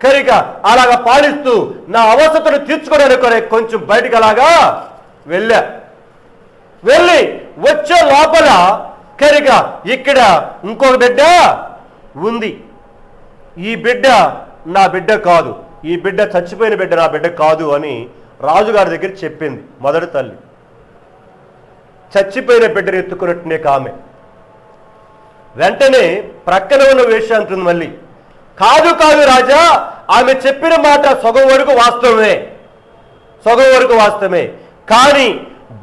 కరిగా అలాగా పాలిస్తూ నా అవసరతను తీర్చుకోవడానికి కొంచెం బయటికి అలాగా వెళ్ళి వచ్చే లోపల కరిగా ఇక్కడ ఇంకొక బిడ్డ ఉంది. ఈ బిడ్డ నా బిడ్డ కాదు, ఈ బిడ్డ చచ్చిపోయిన బిడ్డ నా బిడ్డ కాదు అని రాజుగారి దగ్గర చెప్పింది మొదటి తల్లి. చచ్చిపోయిన బిడ్డను ఎత్తుకున్నట్టునే ఆమె వెంటనే ప్రక్కన ఉన్న వేషం అంటుంది మళ్ళీ, కాదు రాజా, ఆమె చెప్పిన మాట సగం వరకు వాస్తవమే, కానీ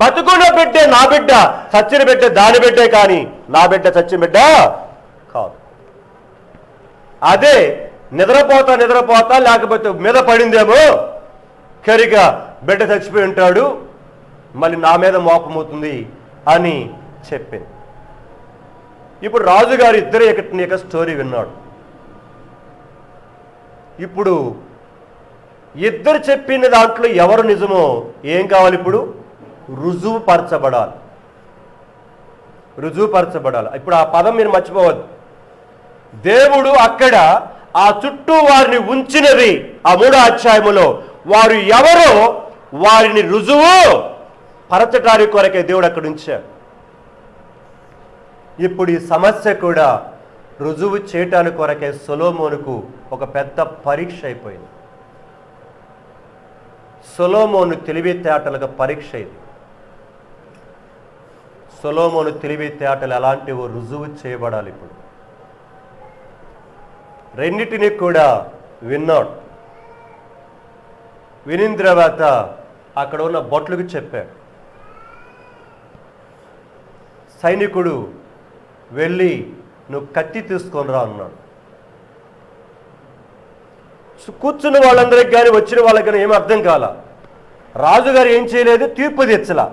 బతుకున్న బిడ్డే నా బిడ్డ, చచ్చిన బిడ్డ దాని బిడ్డే, కానీ నా బిడ్డ చచ్చిన బిడ్డ కాదు. అదే నిద్రపోతా లేకపోతే మీద పడిందేమో, కరిగా బిడ్డ చచ్చిపోయి ఉంటాడు, మళ్ళీ నా మీద మోపమవుతుంది అని చెప్పింది. ఇప్పుడు రాజుగారు ఇద్దరు యొక్క స్టోరీ విన్నాడు. ఇప్పుడు ఇద్దరు చెప్పిన దాంట్లో ఎవరు నిజమో ఏం కావాలి? ఇప్పుడు రుజువుపరచబడాలి. ఇప్పుడు ఆ పదం మీరు మర్చిపోవద్దు. దేవుడు అక్కడ ఆ చుట్టూ వారిని ఉంచినది ఆ 3వ అధ్యాయములో వారు ఎవరో వారిని రుజువు పరచటానికి కొరకే దేవుడు అక్కడ ఉంచాడు. ఇప్పుడు ఈ సమస్య కూడా రుజువు చేయటానికి కొరకే సొలొమోనుకు ఒక పెద్ద పరీక్ష అయిపోయింది. సొలొమోను తెలివితేటలుగా పరీక్ష ఇది. సొలొమోను తెలివితేటలు ఎలాంటివో రుజువు చేయబడాలి. ఇప్పుడు రెండిటిని కూడా విన్నాడు. వినిన తర్వాత అక్కడ ఉన్న భటులకు చెప్పాడు. సైనికుడు వెళ్ళి నువ్వు కత్తి తీసుకొని రా అన్నాడు. కూర్చున్న వాళ్ళందరికి కానీ వచ్చిన వాళ్ళకి కానీ ఏం అర్థం కాల. రాజుగారు ఏం చేయలేదు, తీర్పు తెచ్చలా.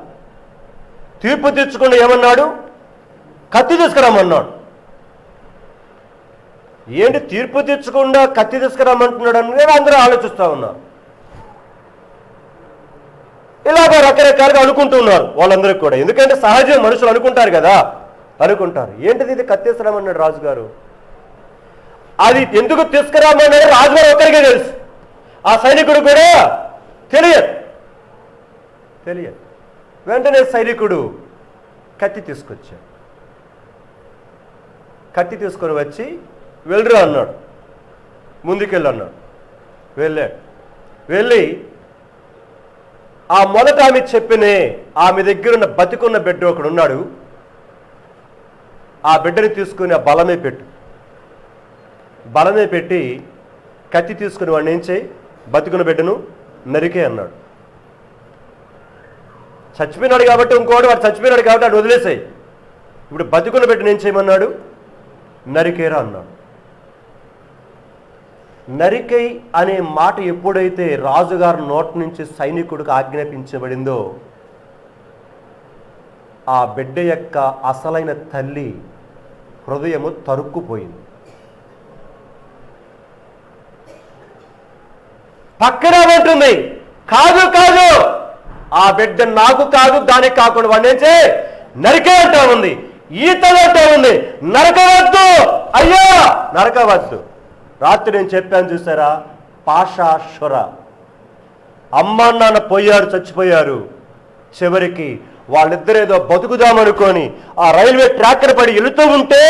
తీర్పు తెచ్చకుండా ఏమన్నాడు? కత్తి తీసుకురామన్నాడు. ఏంటి తీర్పు తెచ్చకుండా కత్తి తీసుకురామంటున్నాడు అనేది అందరూ ఆలోచిస్తూ ఉన్నారు. ఇలాగ రకరకాలుగా అనుకుంటున్నారు వాళ్ళందరికీ కూడా. ఎందుకంటే సహజం, మనుషులు అనుకుంటారు కదా, ఏంటిది ఇది కత్తి తీసుకురామన్నాడు రాజుగారు. అది ఎందుకు తీసుకురామన్నాడు రాజుగారు ఒక్కరికే తెలుసు, ఆ సైనికుడు కూడా తెలియదు. వెంటనే సైనికుడు కత్తి తీసుకొచ్చాడు. కత్తి తీసుకొని వచ్చి వెళ్ళరు అన్నాడు. ముందుకెళ్ళి అన్నాడు. వెళ్ళి ఆ మొదట ఆమె చెప్పినే ఆమె దగ్గర ఉన్న బతికున్న బిడ్డ ఒకడు ఉన్నాడు, ఆ బిడ్డని తీసుకుని ఆ బలమే పెట్టి కత్తి తీసుకుని వాడిని ఏం చేయి, బతికున్న బిడ్డను నరికే అన్నాడు. చచ్చిపోయినాడు కాబట్టి వాడు చచ్చిపోయినాడు కాబట్టి వాడు వదిలేసాయి. ఇప్పుడు బతికున్న బిడ్డను ఏం చేయమన్నాడు? నరికేరా అన్నాడు. నరికై అనే మాట ఎప్పుడైతే రాజుగారి నోటి నుంచి సైనికుడికి ఆజ్ఞాపించబడిందో ఆ బిడ్డ యొక్క అసలైన తల్లి హృదయము తరుక్కుపోయింది. పక్కన ఉంటుంది, కాదు ఆ బిడ్డ నాకు కాదు, దానికి కాకుండా వాడినేంచే నరికే అంటా ఉంది, ఈతలు అంటా ఉంది. నరకవద్దు అయ్యా, నరకవద్దు. రాత్రి నేను చెప్పాను చూసారా, పాషాశుర. అమ్మ నాన్న పోయారు, చచ్చిపోయారు. చివరికి వాళ్ళిద్దరేదో బతుకుదామనుకొని ఆ రైల్వే ట్రాక్టర్ పడి వెళుతూ ఉంటే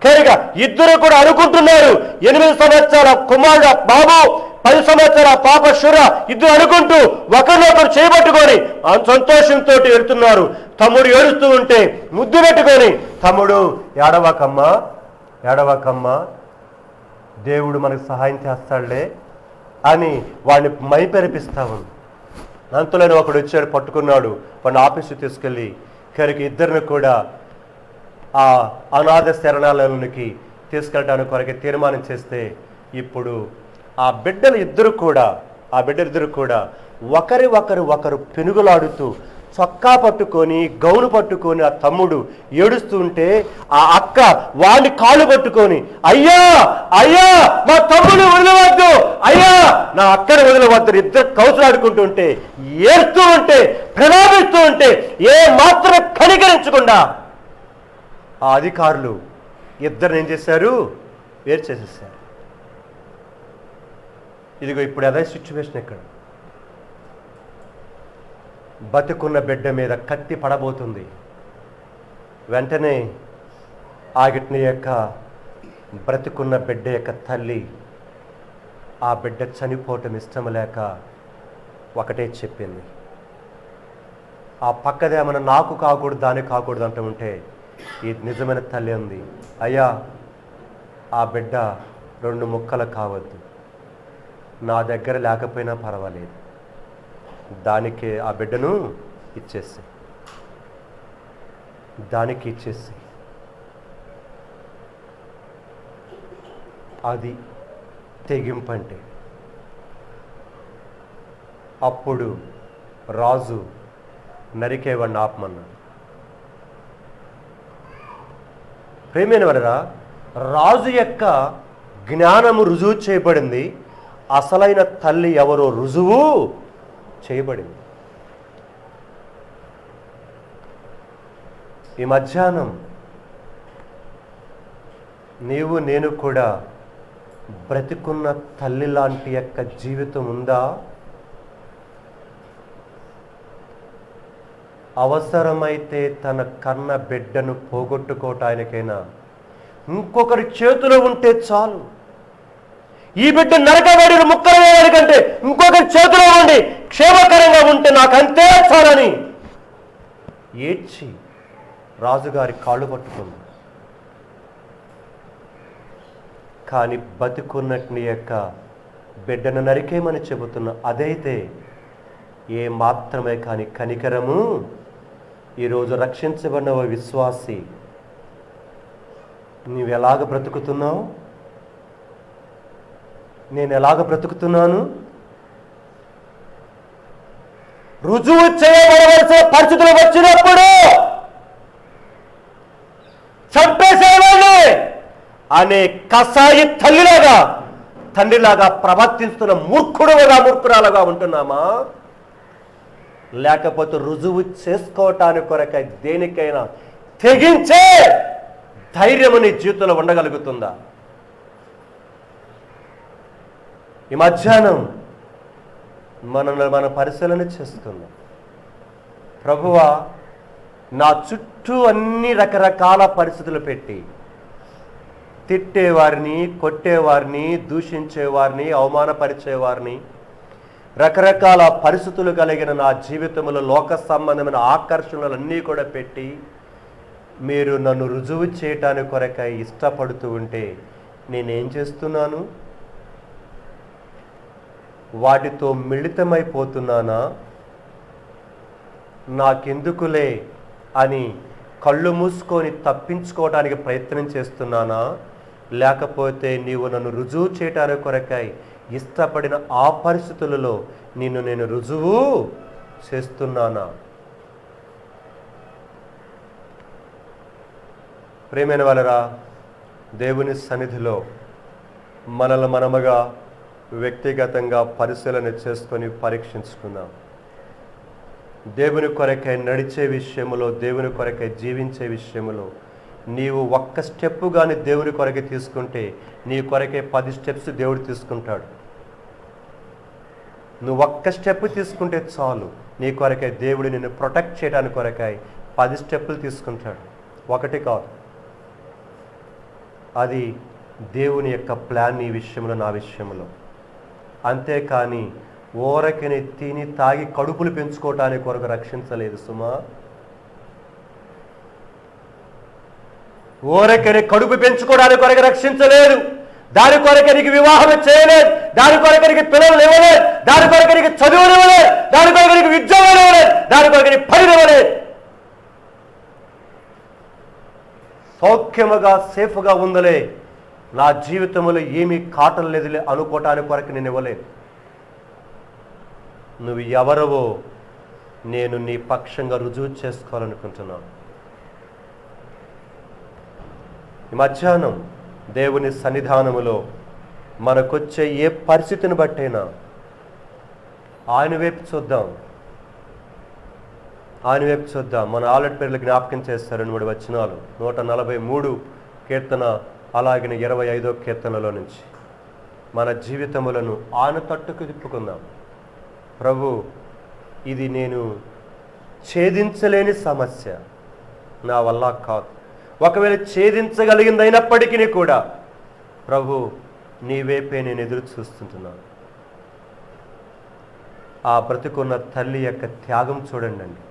కరిగా ఇద్దరు కూడా అనుకుంటున్నారు, 8 సంవత్సరాల కుమారుడు బాబు, 10 సంవత్సరాల పాప శుర, ఇద్దరు అనుకుంటూ ఒకరినొకరు చేయబట్టుకొని సంతోషంతో వెళ్తున్నారు. తమ్ముడు ఏడుస్తూ ఉంటే ముద్దు పెట్టుకొని, తమ్ముడు ఏడవకమ్మా, దేవుడు మనకు సహాయం చేస్తాడులే అని వాడిని మైపెరిపిస్తా ఉంది. అంతలోనే ఒకడు వచ్చాడు, పట్టుకున్నాడు, వాడిని ఆఫీసు తీసుకెళ్ళి కరికి ఇద్దరిని కూడా ఆ అనాథ శరణాలయానికి తీసుకెళ్ళడానికి కొరకే తీర్మానం చేస్తే ఇప్పుడు ఆ బిడ్డలు ఇద్దరు కూడా ఒకరు పెనుగులాడుతూ చొక్కా పట్టుకొని గౌను పట్టుకొని ఆ తమ్ముడు ఏడుస్తుంటే ఆ అక్క వాడిని కాళ్ళు పట్టుకొని, అయ్యా అయ్యా మా తమ్ముడు వదిలవద్దు, అయ్యా నా అక్కని వదిలవద్దు, ఇద్దరు కౌసులాడుకుంటుంటే ఏడుస్తూ ఉంటే ప్రలాపిస్తూ ఉంటే ఏ మాత్రం కనికరించకుండా ఆ అధికారులు ఇద్దరిని ఏం చేశారు? వేరు చేసేసారు. ఇదిగో ఇప్పుడు అదే సిచ్యువేషన్. ఇక్కడ బతుకున్న బిడ్డ మీద కత్తి పడబోతుంది. వెంటనే ఆగిట్ని యొక్క బ్రతుకున్న బిడ్డ యొక్క తల్లి ఆ బిడ్డ చనిపోవటం ఇష్టం లేక ఒకటే చెప్పింది. ఆ పక్కదేమన్నా నాకు కాకూడదు దానికి కాకూడదు అంటూ ఉంటే ఈ నిజమైన తల్లి ఉంది, అయ్యా ఆ బిడ్డ 2 ముక్కలు కావద్దు, నా దగ్గర లేకపోయినా పర్వాలేదు, దానికి ఆ బిడ్డను ఇచ్చేసి దానికి ఇచ్చేసి. అది తెగింపంటే. అప్పుడు రాజు నరికేవాడిని ఆపమన్నాడు. ప్రేమైన వారా, రాజు యొక్క జ్ఞానము రుజువు చేయబడింది, అసలైన తల్లి ఎవరో రుజువు చేయబడింది. ఈ మధ్యాహ్నం నీవు నేను కూడా బ్రతికున్న తల్లి లాంటి యొక్క జీవితం ఉందా? అవసరమైతే తన కన్న బిడ్డను పోగొట్టుకోవటానికైనా ఇంకొకరి చేతిలో ఉంటే చాలు. ఈ బిడ్డ నరకబడి ముక్కలు వేయడానికంటే ఇంకొకరి చేతిలో ఉండి క్షేమకరంగా ఉంటే నాకంతే చాలని ఏడ్చి రాజుగారి కాళ్ళు పట్టుకుంది. కానీ బతుకున్నట్ని యొక్క బిడ్డను నరికేమని చెబుతున్న అదైతే ఏ మాత్రమే కానీ కనికరము. ఈరోజు రక్షించబడిన విశ్వాసి, నీవెలాగ బ్రతుకుతున్నావు? నేను ఎలాగ బ్రతుకుతున్నాను? రుజువు చేయబడవలసిన పరిస్థితులు వచ్చినప్పుడు చంపేసేవాడిని అనే కసాయి తల్లిలాగా తండ్రిలాగా ప్రవర్తిస్తున్న మూర్ఖురాలుగా ఉంటున్నామా? లేకపోతే రుజువు చేసుకోవటానికి కొరకై దేనికైనా తెగించే ధైర్యము నీ జీవితంలో ఉండగలుగుతుందా? ఈ మధ్యాహ్నం మన పరిశీలన చేసుకుందాం. ప్రభువా, నా చుట్టూ అన్ని రకరకాల పరిస్థితులు పెట్టి తిట్టేవారిని, కొట్టేవారిని, దూషించేవారిని, అవమానపరిచేవారిని, రకరకాల పరిస్థితులు కలిగిన నా జీవితంలో లోక సంబంధమైన ఆకర్షణలన్నీ కూడా పెట్టి మీరు నన్ను రుజువు చేయటానికి కొరకై ఇష్టపడుతూ ఉంటే నేనేం చేస్తున్నాను? వాటితో మిళితమైపోతున్నానా? నాకెందుకులే అని కళ్ళు మూసుకొని తప్పించుకోవడానికి ప్రయత్నం చేస్తున్నానా? లేకపోతే నీవు నన్ను రుజువు చేయటానికి కొరకై ఇష్టపడిన ఆ పరిస్థితులలో నేను రుజువు చేస్తున్నానా? ప్రేమైన వాళ్ళరా, దేవుని సన్నిధిలో మనల్ని మనముగా వ్యక్తిగతంగా పరిశీలన చేసుకొని పరీక్షించుకుందాం. దేవుని కొరకై నడిచే విషయంలో, దేవుని కొరకై జీవించే విషయంలో నీవు ఒక్క స్టెప్ కానీ దేవుని కొరకే తీసుకుంటే నీ కొరకే 10 స్టెప్స్ దేవుడు తీసుకుంటాడు. నువ్వు ఒక్క స్టెప్ తీసుకుంటే చాలు, నీ కొరకై దేవుడు నిన్ను ప్రొటెక్ట్ చేయడానికి కొరకై 10 స్టెప్పులు తీసుకుంటాడు. ఒకటి కాదు. అది దేవుని యొక్క ప్లాన్ నీ విషయంలో, నా విషయంలో. అంతేకాని ఓరకని తిని తాగి కడుపులు పెంచుకోవటానికి కొరకు రక్షించలేదు సుమా. ఓరకని కడుపు పెంచుకోవడానికి కొరకు రక్షించలేదు. దాని కొరకు నీకు వివాహం చేయలేదు, దాని కొరకు నీకు పిల్లలు ఇవ్వలేదు, దాని కొరకు నీకు చదువులు ఇవ్వలేదు, దాని కొరకు నీకు ఉద్యోగాలు ఇవ్వలేదు, దాని కొరకు నీకు పని ఇవ్వలేదు. సౌఖ్యముగా సేఫ్గా ఉందలే, నా జీవితంలో ఏమీ కాటం లేదులే అనుకోవటానికి కొరకు నేను ఇవ్వలేదు. నువ్వు ఎవరవో నేను నీ పక్షంగా రుజువు చేసుకోవాలనుకుంటున్నాను. ఈ మధ్యాహ్నం దేవుని సన్నిధానములో మనకొచ్చే ఏ పరిస్థితిని బట్టైనా ఆయన వైపు చూద్దాం. ఆయన వైపు చూద్దాం. మన ఆలటి పేర్లు జ్ఞాపకం చేస్తారు 3 వచనాలు, 143 కీర్తన, అలాగే 25వ కీర్తనలో నుంచి మన జీవితములను ఆయన తట్టుకు తిప్పుకుందాం. ప్రభు, ఇది నేను ఛేదించలేని సమస్య, నా వల్ల కాదు. ఒకవేళ ఛేదించగలిగిందైనప్పటికీ కూడా ప్రభు, నీ వైపే నేను ఎదురు చూస్తుంటున్నాను. ఆ బ్రతుకున్న తల్లి యొక్క త్యాగం చూడండి.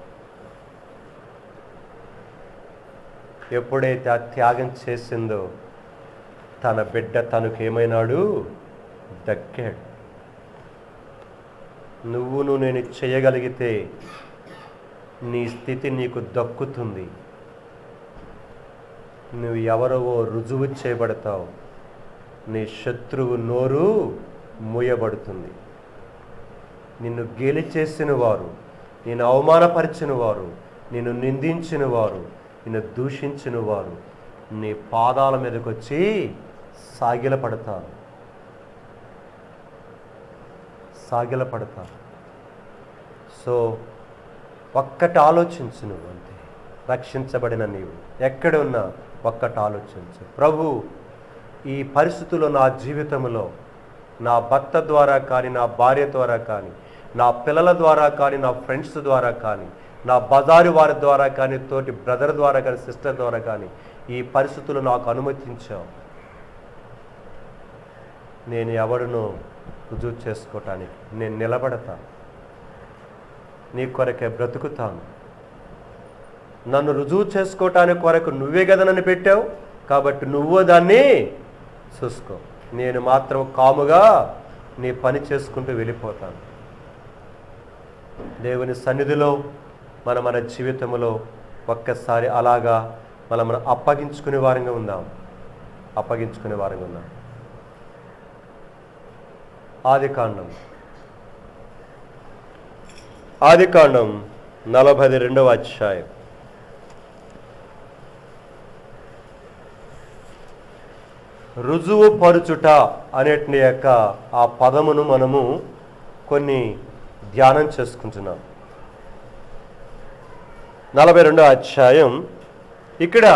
ఎప్పుడైతే ఆ త్యాగం చేసిందో తన బిడ్డ తనకేమైనాడు? దక్కాడు. నువ్వును నేను చేయగలిగితే నీ స్థితి నీకు దక్కుతుంది. నువ్వు ఎవరవో రుజువు చేయబడతావు. నీ శత్రువు నోరు మూయబడుతుంది. నిన్ను గేలి చేసిన వారు, నిన్ను అవమానపరిచిన వారు, నిన్ను నిందించిన వారు, నిన్ను దూషించిన వారు నీ పాదాల మీదకి వచ్చి సాగిలపడతారు. సో ఒక్కటి ఆలోచించు. నువ్వు అంతే, రక్షించబడిన నీవు ఎక్కడున్నా ఒక్కటి ఆలోచించు. ప్రభు, ఈ పరిస్థితుల్లో నా జీవితంలో నా భర్త ద్వారా కానీ, నా భార్య ద్వారా కానీ, నా పిల్లల ద్వారా కానీ, నా ఫ్రెండ్స్ ద్వారా కానీ, నా బజారు వారి ద్వారా కానీ, తోటి బ్రదర్ ద్వారా కానీ, సిస్టర్ ద్వారా కానీ ఈ పరిస్థితులు నాకు అనుమతించావు. నేను ఎవరినో రుజువు చేసుకోవటానికి నేను నిలబడతాను. నీ కొరకే బ్రతుకుతాను. నన్ను రుజువు చేసుకోవటానికి కొరకు నువ్వే కదా నన్ను పెట్టావు, కాబట్టి నువ్వు దాన్ని చూసుకో. నేను మాత్రం కాముగా నీ పని చేసుకుంటూ వెళ్ళిపోతాను. దేవుని సన్నిధిలో మన జీవితంలో ఒక్కసారి అలాగా మనం అప్పగించుకునే వారంగా ఉందాం. ఆదికాండం 42వ అధ్యాయం. రుజువు పరుచుట అనేటి యొక్క ఆ పదమును మనము కొన్ని ధ్యానం చేసుకుంటున్నాం. 42వ అధ్యాయం. ఇక్కడ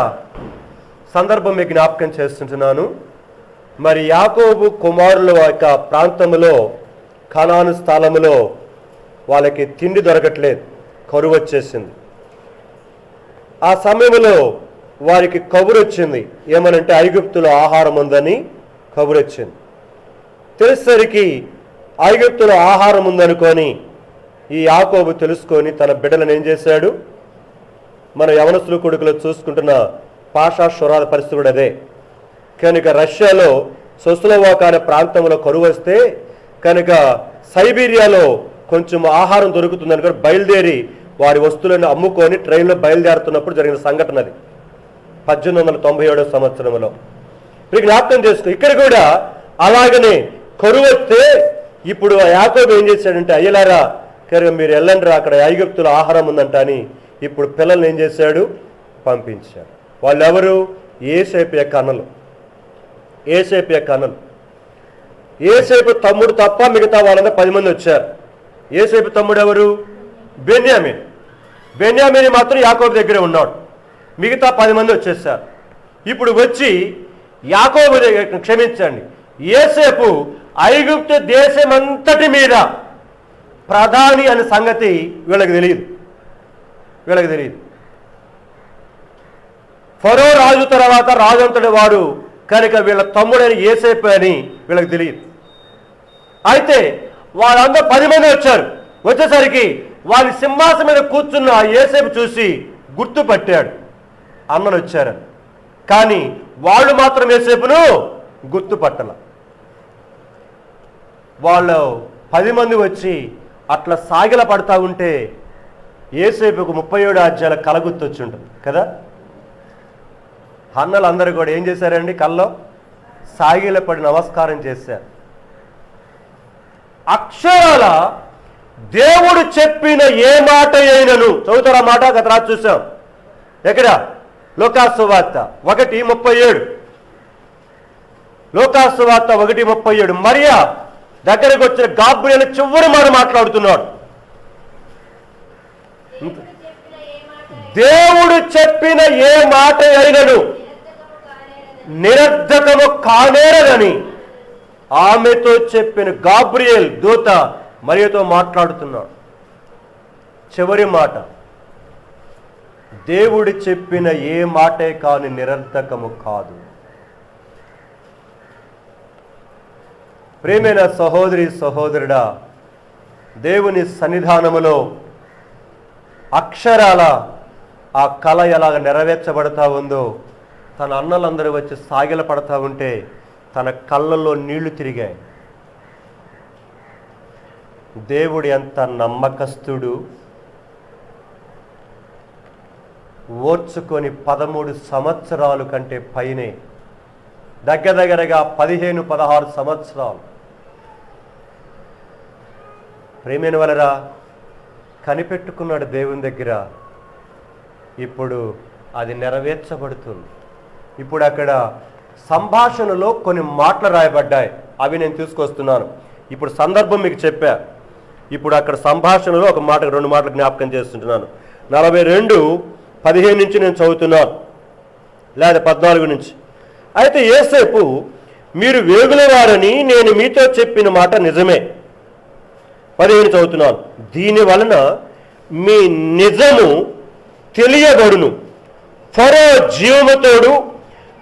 సందర్భం మీకు జ్ఞాపకం చేస్తుంటున్నాను. మరి యాకోబు కుమారుల యొక్క ప్రాంతంలో, కనాను స్థలములో వాళ్ళకి తిండి దొరకట్లేదు, కరువు వచ్చేసింది. ఆ సమయంలో వారికి కబురు వచ్చింది. ఏమనంటే ఐగుప్తులో ఆహారం ఉందని కబురు వచ్చింది. తెలిసేసరికి ఐగుప్తులో ఆహారం ఉందనుకొని ఈ యాకోబు తెలుసుకొని తన బిడ్డలను ఏం చేశాడు? మన యవనస్తుల కొడుకులో చూసుకుంటున్న పాషా షురాల పరిస్థితి కూడా అదే. కనుక రష్యాలో సొస్లోవాక్ అనే ప్రాంతంలో కరువు వస్తే కనుక సైబీరియాలో కొంచెం ఆహారం దొరుకుతుందని కూడా బయలుదేరి వారి వస్తువులను అమ్ముకొని ట్రైన్లో బయలుదేరుతున్నప్పుడు జరిగిన సంఘటన అది 1897వ సంవత్సరంలో. మీకు జ్ఞాపకం చేసుకో, ఇక్కడ కూడా అలాగనే కరువు వస్తే ఇప్పుడు యాకోబు ఏం చేశాడంటే, అయ్యలారా కనుక మీరు వెళ్ళండి, అక్కడ ఐగుప్తులో ఆహారం ఉందంట అని ఇప్పుడు పిల్లల్ని ఏం చేశాడు? పంపించాడు. వాళ్ళు ఎవరు? యోసేపు యొక్క అన్నలు. యోసేపు తమ్ముడు తప్ప మిగతా వాళ్ళంతా 10 మంది వచ్చారు. యోసేపు తమ్ముడు ఎవరు? బెన్యామీన్ మాత్రం యాకోబు దగ్గరే ఉన్నాడు. మిగతా 10 మంది వచ్చేసారు. ఇప్పుడు వచ్చి యాకోబు క్షమించండి, యోసేపు ఐగుప్తు దేశమంతటి మీద ప్రధాని అనే సంగతి వీళ్ళకి తెలియదు. ఫరో రాజు తర్వాత రాజంతటి వాడు కనుక వీళ్ళ తమ్ముడైన యోసేపు అని వీళ్ళకి తెలియదు. అయితే వాళ్ళందరూ 10 మంది వచ్చారు. వచ్చేసరికి వాళ్ళ సింహాసనం మీద కూర్చున్న యోసేపు చూసి గుర్తుపట్టాడు, అన్నలు వచ్చారని. కానీ వాళ్ళు మాత్రం యోసేపును గుర్తుపట్టల. వాళ్ళు 10 మంది వచ్చి అట్లా సాగిల పడతా ఉంటే యోసేపుకు 37 అధ్యాయాల కల గుర్తొచ్చి ఉంటుంది కదా. అన్నలు అందరూ కూడా ఏం చేశారండి? కల్లో సాగిల పడి నమస్కారం చేశారు. అక్షరాల దేవుడు చెప్పిన ఏ మాట అయినను, చదువుతారా మాట? గత రాత్రి చూసాం. ఎక్కడ? లూకాసు వార్త 1:37. లూకాసు వార్త 1:37. మరియా దగ్గరకు వచ్చిన గాబ్రియలు చివరి మాట మాట్లాడుతున్నాడు. దేవుడు చెప్పిన ఏ మాట అయినను నిరర్ధకము కానేరదని ఆమెతో చెప్పిన గాబ్రియల్ దూత మరియతో మాట్లాడుతున్నాడు. చివరి మాట, దేవుడు చెప్పిన ఏ మాటే కాని నిరర్ధకము కాదు. ప్రేమైన సహోదరి సహోదరుడా, దేవుని సన్నిధానములో అక్షరాల ఆ కళ ఎలాగ నెరవేర్చబడతా ఉందో, తన అన్నలందరూ వచ్చి సాగిల పడతా ఉంటే తన కళ్ళల్లో నీళ్లు తిరిగాయి. దేవుడు ఎంత నమ్మకస్తుడు! ఓర్చుకొని 13 సంవత్సరాలు కంటే పైనే, దగ్గరగా 15-16 సంవత్సరాలు ప్రేమైన వలరా కనిపెట్టుకున్నాడు దేవుని దగ్గర. ఇప్పుడు అది నెరవేర్చబడుతుంది. ఇప్పుడు అక్కడ సంభాషణలో కొన్ని మాటలు రాయబడ్డాయి, అవి నేను తీసుకొస్తున్నాను. ఇప్పుడు సందర్భం మీకు చెప్పా. ఇప్పుడు అక్కడ సంభాషణలో ఒక మాట, 2 మాటలు జ్ఞాపకం చేస్తుంటున్నాను. 42:15 నుంచి నేను చదువుతున్నాను, లేదా 14 నుంచి. అయితే యోసేపు, మీరు వేగులవారని నేను మీతో చెప్పిన మాట నిజమే. 15 చదువుతున్నాను. దీని వలన మీ నిజము తెలియబడును. ఫరో జీవముతోడు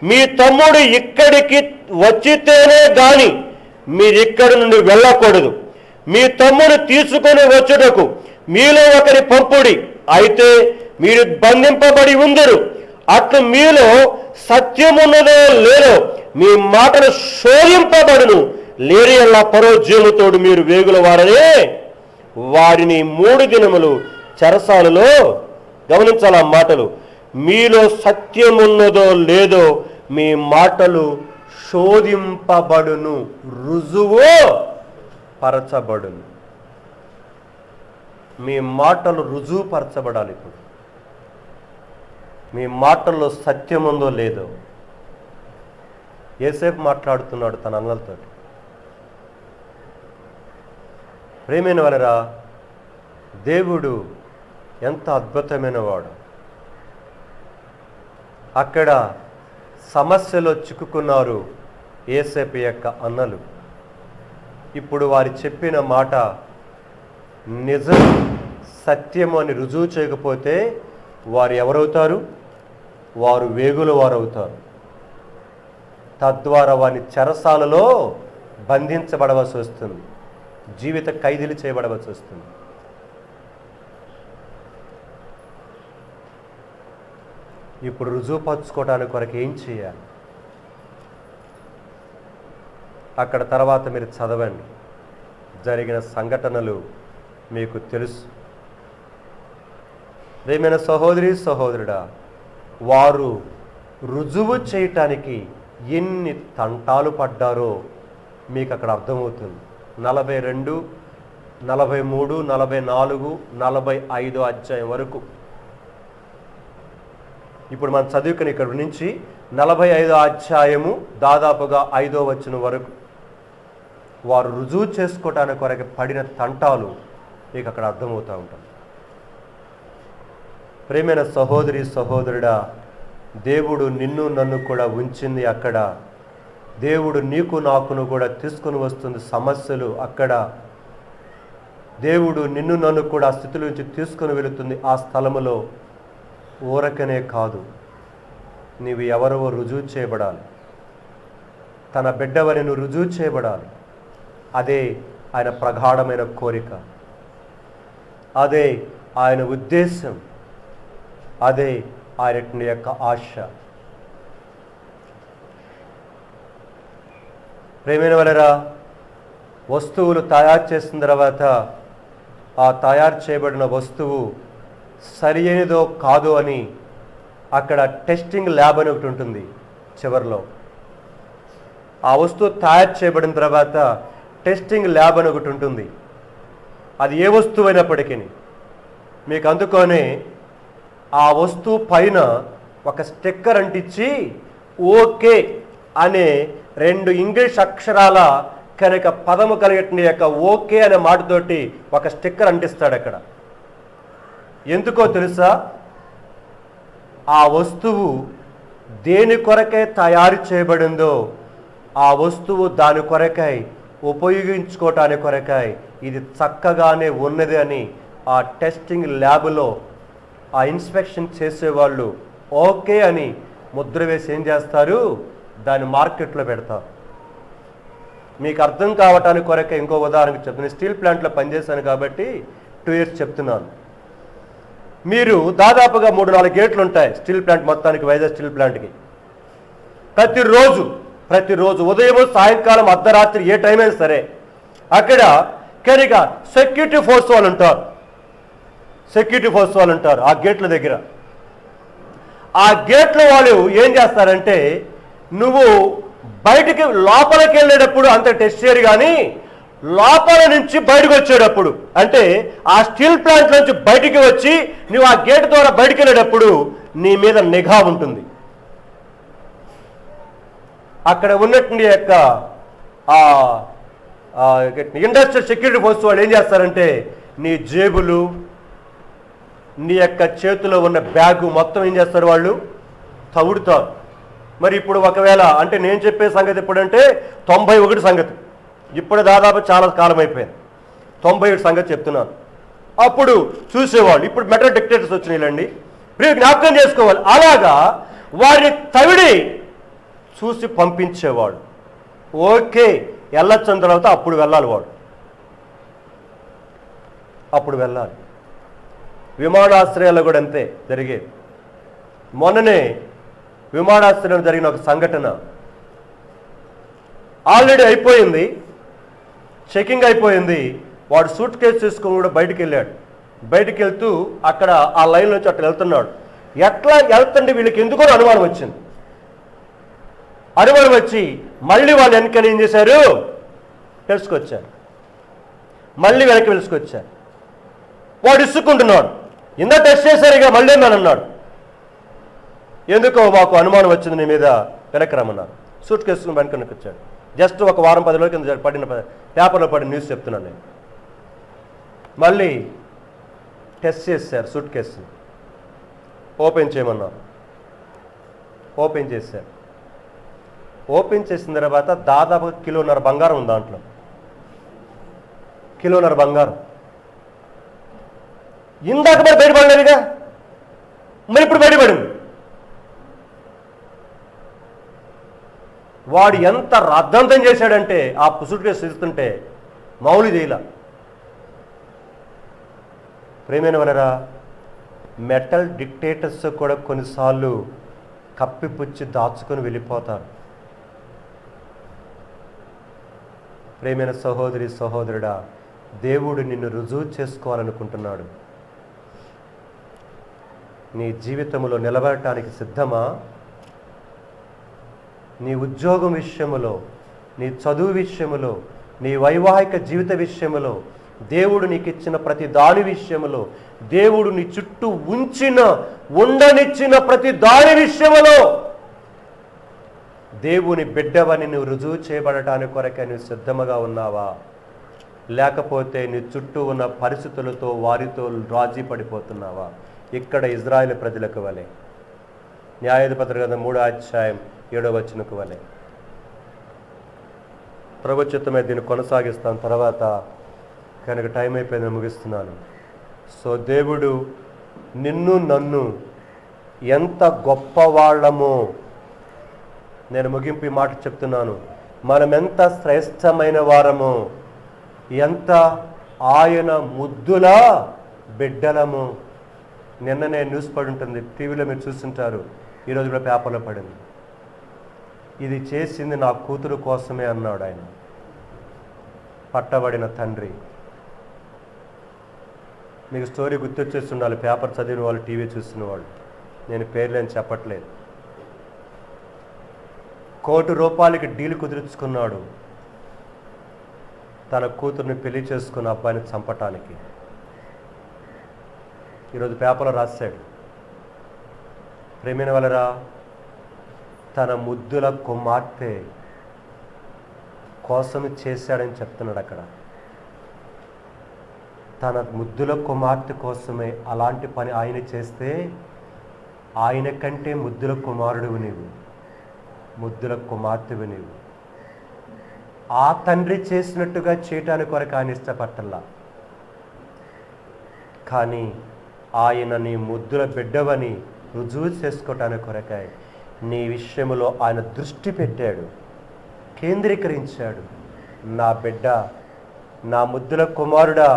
మీ తమ్ముడు ఇక్కడికి వచ్చితేనే గాని మీరిక్కడి నుండి వెళ్ళకూడదు. మీ తమ్ముడు తీసుకొని వచ్చుటకు మీలో ఒకరి పంపుడి, అయితే మీరు బంధింపబడి ఉందరు. అట్లు మీలో సత్యమున్నదో లేదో మీ మాటలు శోధింపబడును. లేని అలా ఫరో జీవముతోడు మీరు వేగుల వారనే వారిని 3 దినములు చెరసాలలో, గమనించాల మాటలు, మీలో సత్యమున్నదో లేదో మీ మాటలు శోధింపబడును, రుజువు పరచబడును. మీ మాటలు రుజువు పరచబడాలి. ఇప్పుడు మీ మాటల్లో సత్యముందో లేదో. యోసేపు మాట్లాడుతున్నాడు తన అన్నలతో. ప్రేమైన వారరా, దేవుడు ఎంత అద్భుతమైన వాడు. అక్కడ సమస్యలో చిక్కుకున్నారు యోసేపు యొక్క అన్నలు. ఇప్పుడు వారు చెప్పిన మాట నిజం, సత్యము అని రుజువు చేయకపోతే వారు ఎవరవుతారు? వారు వేగుల వారు అవుతారు. తద్వారా వారిని చెరసాలలో బంధించబడవలసి వస్తుంది, జీవిత ఖైదీలు చేయబడవలసి వస్తుంది. ఇప్పుడు రుజువుపరచుకోవడానికి కొరకు ఏం చేయాలి? అక్కడ తర్వాత మీరు చదవండి, జరిగిన సంఘటనలు మీకు తెలుసు. ప్రియమైన సహోదరి సహోదరుడా, వారు రుజువు చేయటానికి ఎన్ని తంటాలు పడ్డారో మీకు అక్కడ అర్థమవుతుంది. 42, 43, 44, 45 అధ్యాయం వరకు. ఇప్పుడు మనం చదువుకుని ఇక్కడ నుంచి 45 అధ్యాయము దాదాపుగా 5వ వచనం వరకు వారు రుజువు చేసుకోవటానికి కొరకు పడిన తంటాలు మీకు అక్కడ అర్థమవుతూ ఉంటాయి. ప్రేమైన సహోదరి సహోదరుడా, దేవుడు నిన్ను నన్ను కూడా ఉంచింది అక్కడ. దేవుడు నీకు నాకును కూడా తీసుకుని వస్తుంది సమస్యలు అక్కడ. దేవుడు నిన్ను నన్ను కూడా ఆ స్థితి నుంచి తీసుకుని వెళుతుంది ఆ స్థలములో. ఊరకనే కాదు, నీవు ఎవరో రుజువు చేయబడాలి. తన బిడ్డవని నువ్వు రుజువు చేయబడాలి. అదే ఆయన ప్రగాఢమైన కోరిక, అదే ఆయన ఉద్దేశం, అదే ఆయన యొక్క ఆశ. ప్రేమైన వారరా, వస్తువులు తయారు చేసిన తర్వాత ఆ తయారు చేయబడిన వస్తువు సరి అయినదో కాదో అని అక్కడ టెస్టింగ్ ల్యాబ్ అని ఒకటి ఉంటుంది చివరిలో. ఆ వస్తువు తయారు చేయబడిన తర్వాత టెస్టింగ్ ల్యాబ్ అని ఒకటి ఉంటుంది. అది ఏ వస్తువు అయినప్పటికీ మీకు అందుకొని ఆ వస్తువు పైన ఒక స్టిక్కర్ అంటించి ఓకే అనే 2 ఇంగ్లీష్ అక్షరాల కనుక పదము కలిగిన యొక్క ఓకే అనే మాటతోటి ఒక స్టిక్కర్ అంటిస్తాడు అక్కడ. ఎందుకో తెలుసా? ఆ వస్తువు దేని కొరకై తయారు చేయబడిందో ఆ వస్తువు దాని కొరకై ఉపయోగించుకోవటానికి కొరకై ఇది చక్కగానే ఉన్నది అని ఆ టెస్టింగ్ ల్యాబ్లో ఆ ఇన్స్పెక్షన్ చేసేవాళ్ళు ఓకే అని ముద్ర వేసి ఏం చేస్తారు? దాన్ని మార్కెట్లో పెడతారు. మీకు అర్థం కావటానికి కొరకే ఇంకో ఉదాహరణకు చెప్తున్నాను. స్టీల్ ప్లాంట్లో పనిచేశాను కాబట్టి 2 ఇయర్స్ చెప్తున్నాను. మీరు దాదాపుగా 3-4 గేట్లు ఉంటాయి స్టీల్ ప్లాంట్ మొత్తానికి, వైజాగ్ స్టీల్ ప్లాంట్కి. ప్రతిరోజు ఉదయం సాయంకాలం అర్ధరాత్రి ఏ టైం అయినా సరే అక్కడ కనుక సెక్యూరిటీ ఫోర్స్ వాళ్ళు ఉంటారు ఆ గేట్ల దగ్గర. ఆ గేట్ల వాళ్ళు ఏం చేస్తారంటే నువ్వు బయటికి లోపలికి వెళ్ళేటప్పుడు అంత టెస్ట్ చేయరు, కానీ లోపల నుంచి బయటకు వచ్చేటప్పుడు అంటే ఆ స్టీల్ ప్లాంట్ నుంచి బయటికి వచ్చి నువ్వు ఆ గేట్ ద్వారా బయటికి వెళ్ళేటప్పుడు నీ మీద నిఘా ఉంటుంది. అక్కడ ఉన్నటువంటి యొక్క ఇండస్ట్రియల్ సెక్యూరిటీ ఫోర్స్ వాళ్ళు ఏం చేస్తారంటే నీ జేబులు, నీ యొక్క చేతిలో ఉన్న బ్యాగు మొత్తం ఏం చేస్తారు? వాళ్ళు తవుడుతారు. మరి ఇప్పుడు ఒకవేళ అంటే నేను చెప్పే సంగతి ఎప్పుడంటే 91 సంగతి, ఇప్పుడు దాదాపు చాలా కాలం అయిపోయింది. 97 సంగతి చెప్తున్నాను. అప్పుడు చూసేవాళ్ళు, ఇప్పుడు మెటల్ డిటెక్టర్స్ వచ్చినాయిలండి, మీరు జ్ఞాపకం చేసుకోవాలి. అలాగా వారిని తవిడి చూసి పంపించేవాడు. ఓకే వెళ్ళొచ్చిన తర్వాత అప్పుడు వెళ్ళాలి వాడు, అప్పుడు వెళ్ళాలి. విమానాశ్రయాల్లో కూడా అంతే జరిగేది. మొన్ననే విమానాశ్రయం జరిగిన ఒక సంఘటన, ఆల్రెడీ అయిపోయింది, చెకింగ్ అయిపోయింది. వాడు సూట్ కేసు తీసుకొని కూడా బయటికి వెళ్ళాడు. బయటికి వెళ్తూ అక్కడ ఆ లైన్ నుంచి అట్లా వెళ్తున్నాడు. ఎట్లా వెళ్తుంటే వీళ్ళకి ఎందుకో అనుమానం వచ్చింది. అనుమానం వచ్చి మళ్ళీ వాళ్ళు వెనకని ఏం చేశారు? తెలుసుకొచ్చారు. మళ్ళీ వెనక్కి తెలుసుకొచ్చారు. వాడు ఇసుక్కుంటున్నాడు. ఇందా టెస్ట్ చేశారు, ఇక మళ్ళీ అని అన్నాడు. ఎందుకో మాకు అనుమానం వచ్చింది నీ మీద, వెనక్కి రమ్మన్నారు. సూట్ కేసుకుని వెనకనికి వచ్చాడు. జస్ట్ ఒక వారం 10 రోజుల కింద పడిన పేపర్లో పడిన న్యూస్ చెప్తున్నాను నేను. మళ్ళీ టెస్ట్ చేశారు సూట్ కేసుని, ఓపెన్ చేయమన్నారు. ఓపెన్ చేశారు. ఓపెన్ చేసిన తర్వాత దాదాపు 1.5 కిలో బంగారం ఉంది దాంట్లో. 1.5 కిలో బంగారం. ఇందాక మరి బయటపడలేదుగా, మరి ఇప్పుడు బయటపడింది. వాడు ఎంత రద్దంతం చేశాడంటే ఆ సూట్ కేసు ఇస్తుంటే మౌలి చేయలా. ప్రేమైన వనరా, మెటల్ డిక్టేటర్స్ కూడా కొన్నిసార్లు కప్పిపుచ్చి దాచుకొని వెళ్ళిపోతారు. ప్రేమైన సహోదరి సహోదరుడా, దేవుడు నిన్ను రుజువు చేసుకోవాలనుకుంటున్నాడు. నీ జీవితంలో నిలబడటానికి సిద్ధమా? నీ ఉద్యోగం విషయములో, నీ చదువు విషయములో, నీ వైవాహిక జీవిత విషయములో, దేవుడు నీకు ఇచ్చిన ప్రతి దాని విషయములో, దేవుడు నీ చుట్టూ ఉండనిచ్చిన ప్రతి దాని విషయములో దేవుని బిడ్డవని నువ్వు రుజువు చేయబడటానికి కొరకే నువ్వు సిద్ధముగా ఉన్నావా? లేకపోతే నీ చుట్టూ ఉన్న పరిస్థితులతో వారితో రాజీ పడిపోతున్నావా? ఇక్కడ ఇజ్రాయేలు ప్రజలకు వలె, న్యాయాధిపతుల గ్రంథం 3వ అధ్యాయం 7వ వచనకు వలె. ప్రభు చిత్తమే దీన్ని కొనసాగిస్తాను తర్వాత, కనుక టైం అయిపోయింది, ముగిస్తున్నాను. సో దేవుడు నిన్ను నన్ను ఎంత గొప్పవాళ్ళమో, నేను ముగింపు ఈ మాట చెప్తున్నాను, మనం ఎంత శ్రేష్టమైన వారమో, ఎంత ఆయన ముద్దులా బిడ్డలము. నిన్ననే న్యూస్ పడి ఉంటుంది, టీవీలో మీరు చూస్తుంటారు, ఈరోజు కూడా పేపర్లో పడింది. ఇది చేసింది నా కూతురు కోసమే అన్నాడు ఆయన. పట్టబడిన తండ్రి. మీకు స్టోరీ గుర్తొచ్చేసి ఉండాలి, పేపర్ చదివిన వాళ్ళు, టీవీ చూస్తున్న వాళ్ళు. నేను పేర్లేని చెప్పట్లేదు. ₹1 కోటి డీల్ కుదుర్చుకున్నాడు. తన కూతుర్ని పెళ్లి చేసుకున్న అబ్బాయిని చంపటానికి. ఈరోజు పేపర్లో రాశాడు, ప్రేమైన వలరా తన ముద్దుల కుమార్తె కోసం చేశాడని చెప్తున్నాడు అక్కడ. తన ముద్దుల కుమార్తె కోసమే అలాంటి పని ఆయన చేస్తే, ఆయన కంటే ముద్దుల కుమారుడువు నీవు, ముద్దుల కుమార్తెవు నీవు. ఆ తండ్రి చేసినట్టుగా చేయటానికి కొరకు ఆయన ఇష్టపట్టల్లా, కానీ ఆయన నీ ముద్దుల బిడ్డవని రుజువు చేసుకోవటానికి కొరకాయ నీ విషయంలో ఆయన దృష్టి పెట్టాడు, కేంద్రీకరించాడు. నా బిడ్డ, నా ముద్దుల కుమారుడా,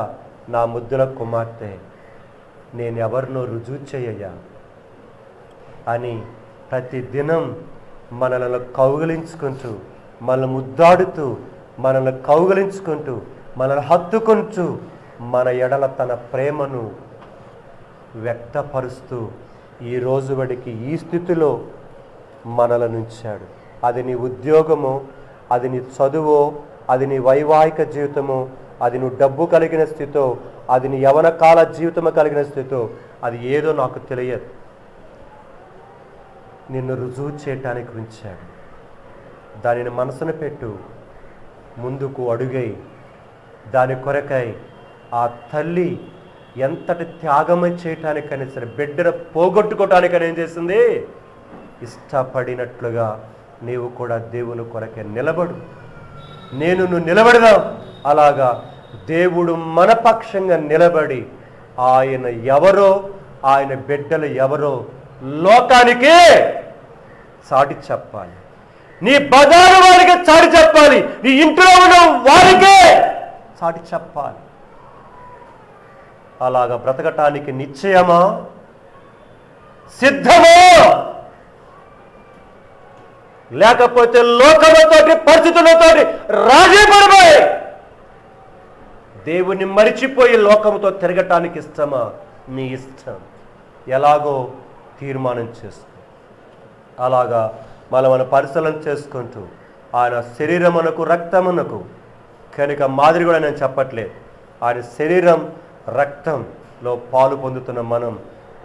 నా ముద్దుల కుమార్తె, నేనెవరినో రుజువు చేయయ్యా అని ప్రతి దినం మనలను కౌగిలించుకుంటూ, మనల్ని ముద్దాడుతూ, మనల్ని కౌగిలించుకుంటూ, మనల్ని హత్తుకుంటూ, మన ఎడల తన ప్రేమను వ్యక్తపరుస్తూ ఈ రోజు వడికి ఈ స్థితిలో మనలను ఉంచాడు. అది నీ ఉద్యోగమో, అది నీ చదువో, అది నీ వైవాహిక జీవితమో, అది నువ్వు డబ్బు కలిగిన స్థితో, అది నీ యవన కాల జీవితము కలిగిన స్థితో, అది ఏదో నాకు తెలియదు. నిన్ను రుజువు చేయటానికి ఉంచాడు. దానిని మనసున పెట్టు, ముందుకు అడుగై దాని కొరకై ఆ తల్లి ఎంతటి త్యాగమై చేయటానికైనా సరే, బిడ్డను పోగొట్టుకోవటానికైనా ఏం చేసింది? ఇష్టపడినట్లుగా నీవు కూడా దేవుని కొరకే నిలబడు. నువ్వు నిలబడదాం. అలాగా దేవుడు మన పక్షంగా నిలబడి ఆయన ఎవరో, ఆయన బిడ్డలు ఎవరో లోకానికి చాటి చెప్పాలి. నీ బజారు వారికి చాటి చెప్పాలి, నీ ఇంట్లో ఉన్న వారికే చాటి చెప్పాలి. అలాగా బ్రతకటానికి నిశ్చయమా, సిద్ధమా? లేకపోతే లోకముతోటి, పరిస్థితులతోటి రాజీ పడిపోయి దేవుని మరిచిపోయి లోకముతో తిరగటానికి ఇష్టమా? నీ ఇష్టం. ఎలాగో తీర్మానం చేసుకో. అలాగా మన పరిశీలన చేసుకుంటూ ఆయన శరీరమునకు, రక్తమునకు కనుక మాదిరి కూడా నేను చెప్పట్లేదు, ఆయన శరీరం రక్తంలో పాలు పొందుతున్న మనం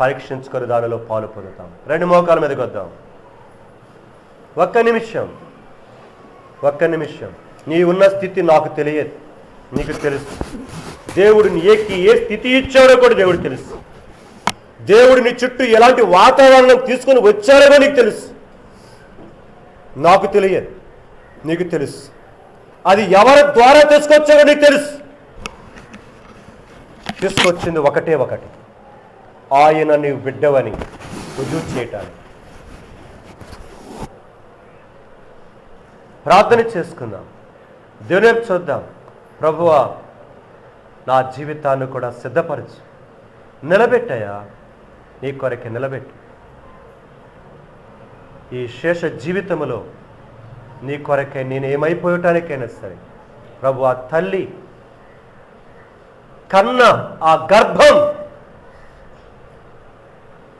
పరీక్షించుకొని దానిలో పాలు పొందుతాం. రెండు మోకాల మీదకి వద్దాం. ఒక్క నిమిషం. నీ ఉన్న స్థితి నాకు తెలియదు, నీకు తెలుసు. దేవుడు నీకు ఏ స్థితి ఇచ్చాడో కూడా దేవుడు తెలుసు. దేవుడు నీ చుట్టూ ఎలాంటి వాతావరణం తీసుకొని వచ్చాడో నీకు తెలుసు. నాకు తెలియదు, నీకు తెలుసు. అది ఎవరి ద్వారా తీసుకొచ్చాడో నీకు తెలుసు. తీసుకొచ్చింది ఒకటే, ఆయన నీవు బిడ్డవని రుజువు చేయటానికి. ప్రార్థన చేసుకుందాం, దేవుని చూద్దాం. ప్రభువా, నా జీవితాన్ని కూడా సిద్ధపరచు, నిలబెట్టయా, నీ కొరకే నిలబెట్టు. ఈ శేష జీవితంలో నీ కొరకే నేను ఏమైపోయటానికైనా సరే ప్రభు, ఆ తల్లి కన్న ఆ గర్భం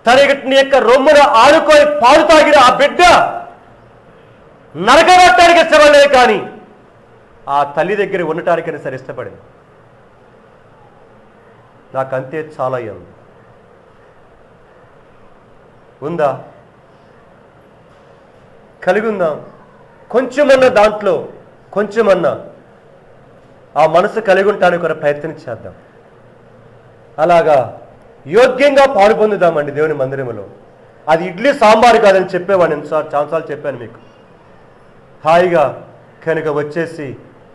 తన యొక్క రొమ్మున ఆడుకొని పాలు తాగిన ఆ బిడ్డ నరకబట్టానికి ఇష్టపడలేదు, కానీ ఆ తల్లి దగ్గర ఉండటానికైనా సరే ఇష్టపడింది. నాకంతే చాలా అయ్యింది. ఉందా? కలిగి ఉందాం. కొంచెమన్నా దాంట్లో కొంచెమన్నా ఆ మనసు కలిగి ఉండటానికి కూడా ప్రయత్నం చేద్దాం. అలాగా యోగ్యంగా పాలు పొందుదామండి దేవుని మందిరంలో. అది ఇడ్లీ సాంబారు కాదని చెప్పేవాడిని, చాలాసార్లు చెప్పాను మీకు. హాయిగా కనుక వచ్చేసి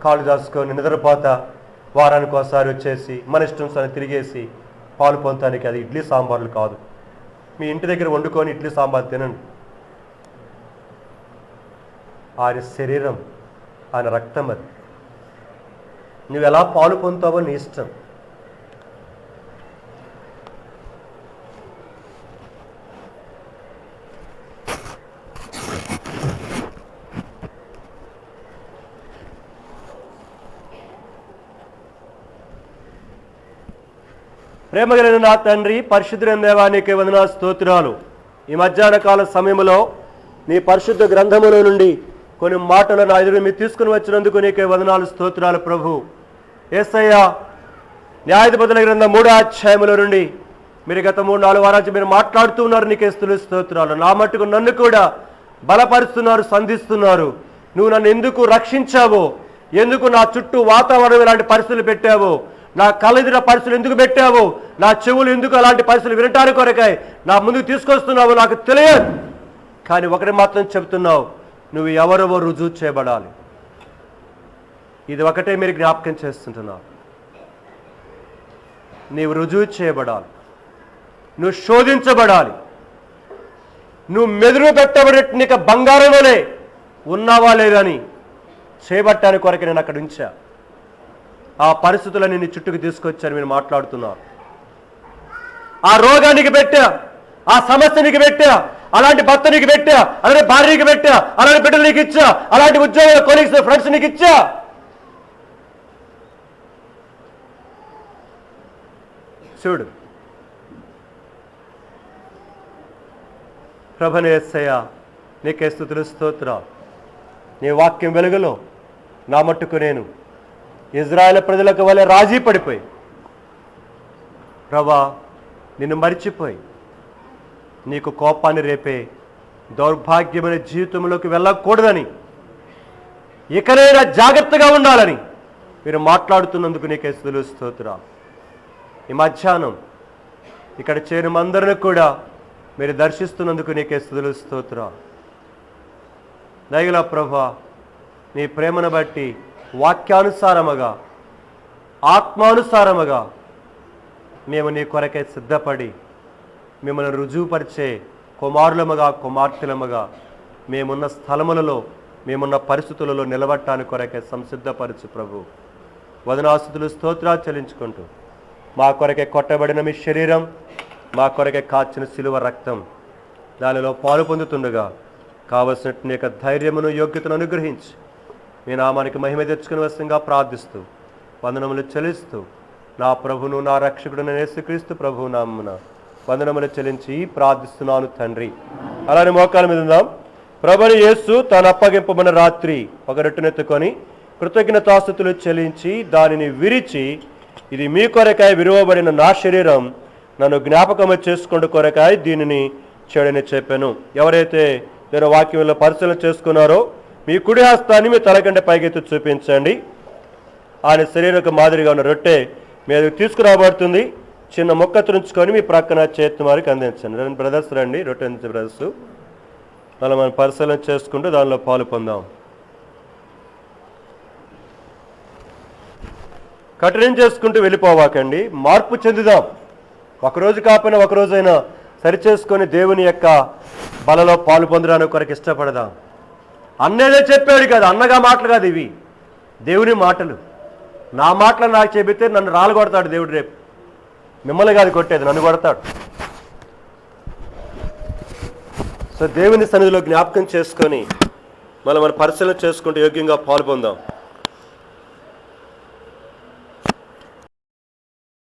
కాళ్ళు దాచుకొని నిద్రపోతా, వారానికి ఒకసారి వచ్చేసి మన ఇష్టం సార్ తిరిగేసి పాలు పొందటానికి అది ఇడ్లీ సాంబార్లు కాదు. మీ ఇంటి దగ్గర వండుకొని ఇడ్లీ సాంబార్ తినండి. ఆయన శరీరం, ఆయన రక్తం, అది నువ్వు ఎలా పాలు పొందుతావో నీ ఇష్టం. ప్రేమ కలిగిన నా తండ్రి, పరిశుద్ధులైన దేవా, నీకే వందనాలు, స్తోత్రాలు. ఈ మధ్యాహ్న కాల సమయంలో నీ పరిశుద్ధ గ్రంథములో నుండి కొన్ని మాటలు నా ఎదురు మీరు తీసుకుని వచ్చినందుకు నీకే వందనాలు, స్తోత్రాలు ప్రభు. యేసయ్య న్యాయాధిపతుల గ్రంథం 3వ అధ్యాయంలో నుండి మీరు గత 3-4 వారాలు మీరు మాట్లాడుతూ ఉన్నారు. నీకే స్తుతులు స్తోత్రాలు. నా మట్టుకు నన్ను కూడా బలపరుస్తున్నారు, సంధిస్తున్నారు. నువ్వు నన్ను ఎందుకు రక్షించావో, ఎందుకు నా చుట్టూ వాతావరణం ఇలాంటి పరిస్థితులు పెట్టావో, నా కళ్ళెదిన పరిస్థితులు ఎందుకు పెట్టావో, నా చెవులు ఎందుకు అలాంటి పరిస్థితులు వినటానికి కొరకాయి నా ముందుకు తీసుకొస్తున్నావో నాకు తెలియదు. కానీ ఒకటి మాత్రం చెప్తున్నావు, నువ్వు ఎవరెవో రుజువు చేయబడాలి. ఇది ఒకటే మీరు జ్ఞాపకం చేస్తుంటున్నావు. నీవు రుజువు చేయబడాలి, నువ్వు శోధించబడాలి, నువ్వు మెదురు పెట్టబడి నీకు బంగారంలోనే ఉన్నావా లేదని చేపట్టానికి కొరకు నేను అక్కడ ఉంచా. ఆ పరిస్థితులని నీ చుట్టూకు తీసుకొచ్చాను. మీరు మాట్లాడుతున్నారు. ఆ రోగానికి పెట్టా, ఆ సమస్య నీకు పెట్టా, అలాంటి భర్త నీకు పెట్టా, అలాంటి భార్య నీకు పెట్టా, అలాంటి బిడ్డలు నీకు ఇచ్చా, అలాంటి ఉద్యోగులు, కొలీగ్స్, ఫ్రెండ్స్ నీకు ఇచ్చా. చూడు, ప్రభువైన యేసయ్య నీకే స్తుతులు స్తోత్రాలు. నీ వాక్యం వెలుగులో నా మట్టుకు నేను ఇజ్రాయేల్ ప్రజలకు వలె రాజీ పడిపోయి, ప్రభా నిన్ను మరిచిపోయి నీకు కోపాన్ని రేపే దౌర్భాగ్యమైన జీవితంలోకి వెళ్ళకూడదని, ఇకనైనా జాగ్రత్తగా ఉండాలని మీరు మాట్లాడుతున్నందుకు నీకే స్తుతులు స్తోత్రాలు. ఈ మధ్యాహ్నం ఇక్కడ చేరినందరిని కూడా మీరు దర్శిస్తున్నందుకు నీకే స్తుతులు స్తోత్రాలు. దయగల ప్రభువా, నీ ప్రేమను బట్టి వాక్యానుసారముగా, ఆత్మానుసారముగా మేము నీ కొరకే సిద్ధపడి మిమ్మల్ని రుజువుపరిచే కుమారులముగా, కుమార్తెలముగా మేమున్న స్థలములలో, మేమున్న పరిస్థితులలో నిలబడటానికి కొరకే సంసిద్ధపరచు ప్రభు. వదనాస్తుతులు స్తోత్రాలు చెల్లించుకుంటూ మా కొరకే కొట్టబడిన మీ శరీరం, మా కొరకే కాచిన శిలువ రక్తం, దానిలో పాలు పొందుతుండగా కావలసినట్టు నీ యొక్క ధైర్యమును, యోగ్యతను అనుగ్రహించి మీ నామానికి మహిమ తెచ్చుకుని వశంగా ప్రార్థిస్తూ వందనములు చెల్లిస్తూ నా ప్రభును, నా రక్షకుడును యేసుక్రీస్తు ప్రభువు నామమున వందనములు చెల్లించి ప్రార్థిస్తున్నాను తండ్రి. అలానే మోకాల మీద ఉందాం. ప్రభువైన యేసు తాను అప్పగింపబడిన రాత్రి ఒక రొట్టెనెత్తుకొని కృతజ్ఞతాస్తుతులు చెల్లించి దానిని విరిచి, ఇది మీ కొరకాయ విరువబడిన నా శరీరం, నన్ను జ్ఞాపకము చేసుకుంటూ కొరకాయ దీనిని చేయడని చెప్పాను. ఎవరైతే నేను వాక్యంలో పరిశీలన చేసుకున్నారో మీ కుడి హస్తాన్ని మీ తలకంటే పైకెత్తి చూపించండి. ఆయన శరీరకు మాదిరిగా ఉన్న రొట్టె మీరు తీసుకురాబడుతుంది. చిన్న మొక్క తుంచుకొని మీ ప్రక్కన చేతి వారికి అందించండి. బ్రదర్స్ రండి, రొట్టె బ్రదర్స్. అలా మనం పరిశీలన చేసుకుంటూ దానిలో పాలు పొందాం. కఠినం చేసుకుంటూ వెళ్ళిపోవాకండి, మార్పు చెందుదాం. ఒకరోజు కాకపోయినా ఒకరోజైనా సరిచేసుకొని దేవుని యొక్క బలలో పాలు పొందడానికి కొరకు ఇష్టపడదాం. అన్నేదే చెప్పాడు కదా, అన్నగా మాటలు కాదు ఇవి, దేవుని మాటలు. నా మాటలు నాకు చెబితే నన్ను రాళ్ళు కొడతాడు దేవుడు. రేపు మిమ్మల్ని కాదు కొట్టేది, నన్ను కొడతాడు. సో దేవుని సన్నిధిలో జ్ఞాపకం చేసుకొని మనం పరిశీలన చేసుకుంటూ యోగ్యంగా పాలు పొందాం.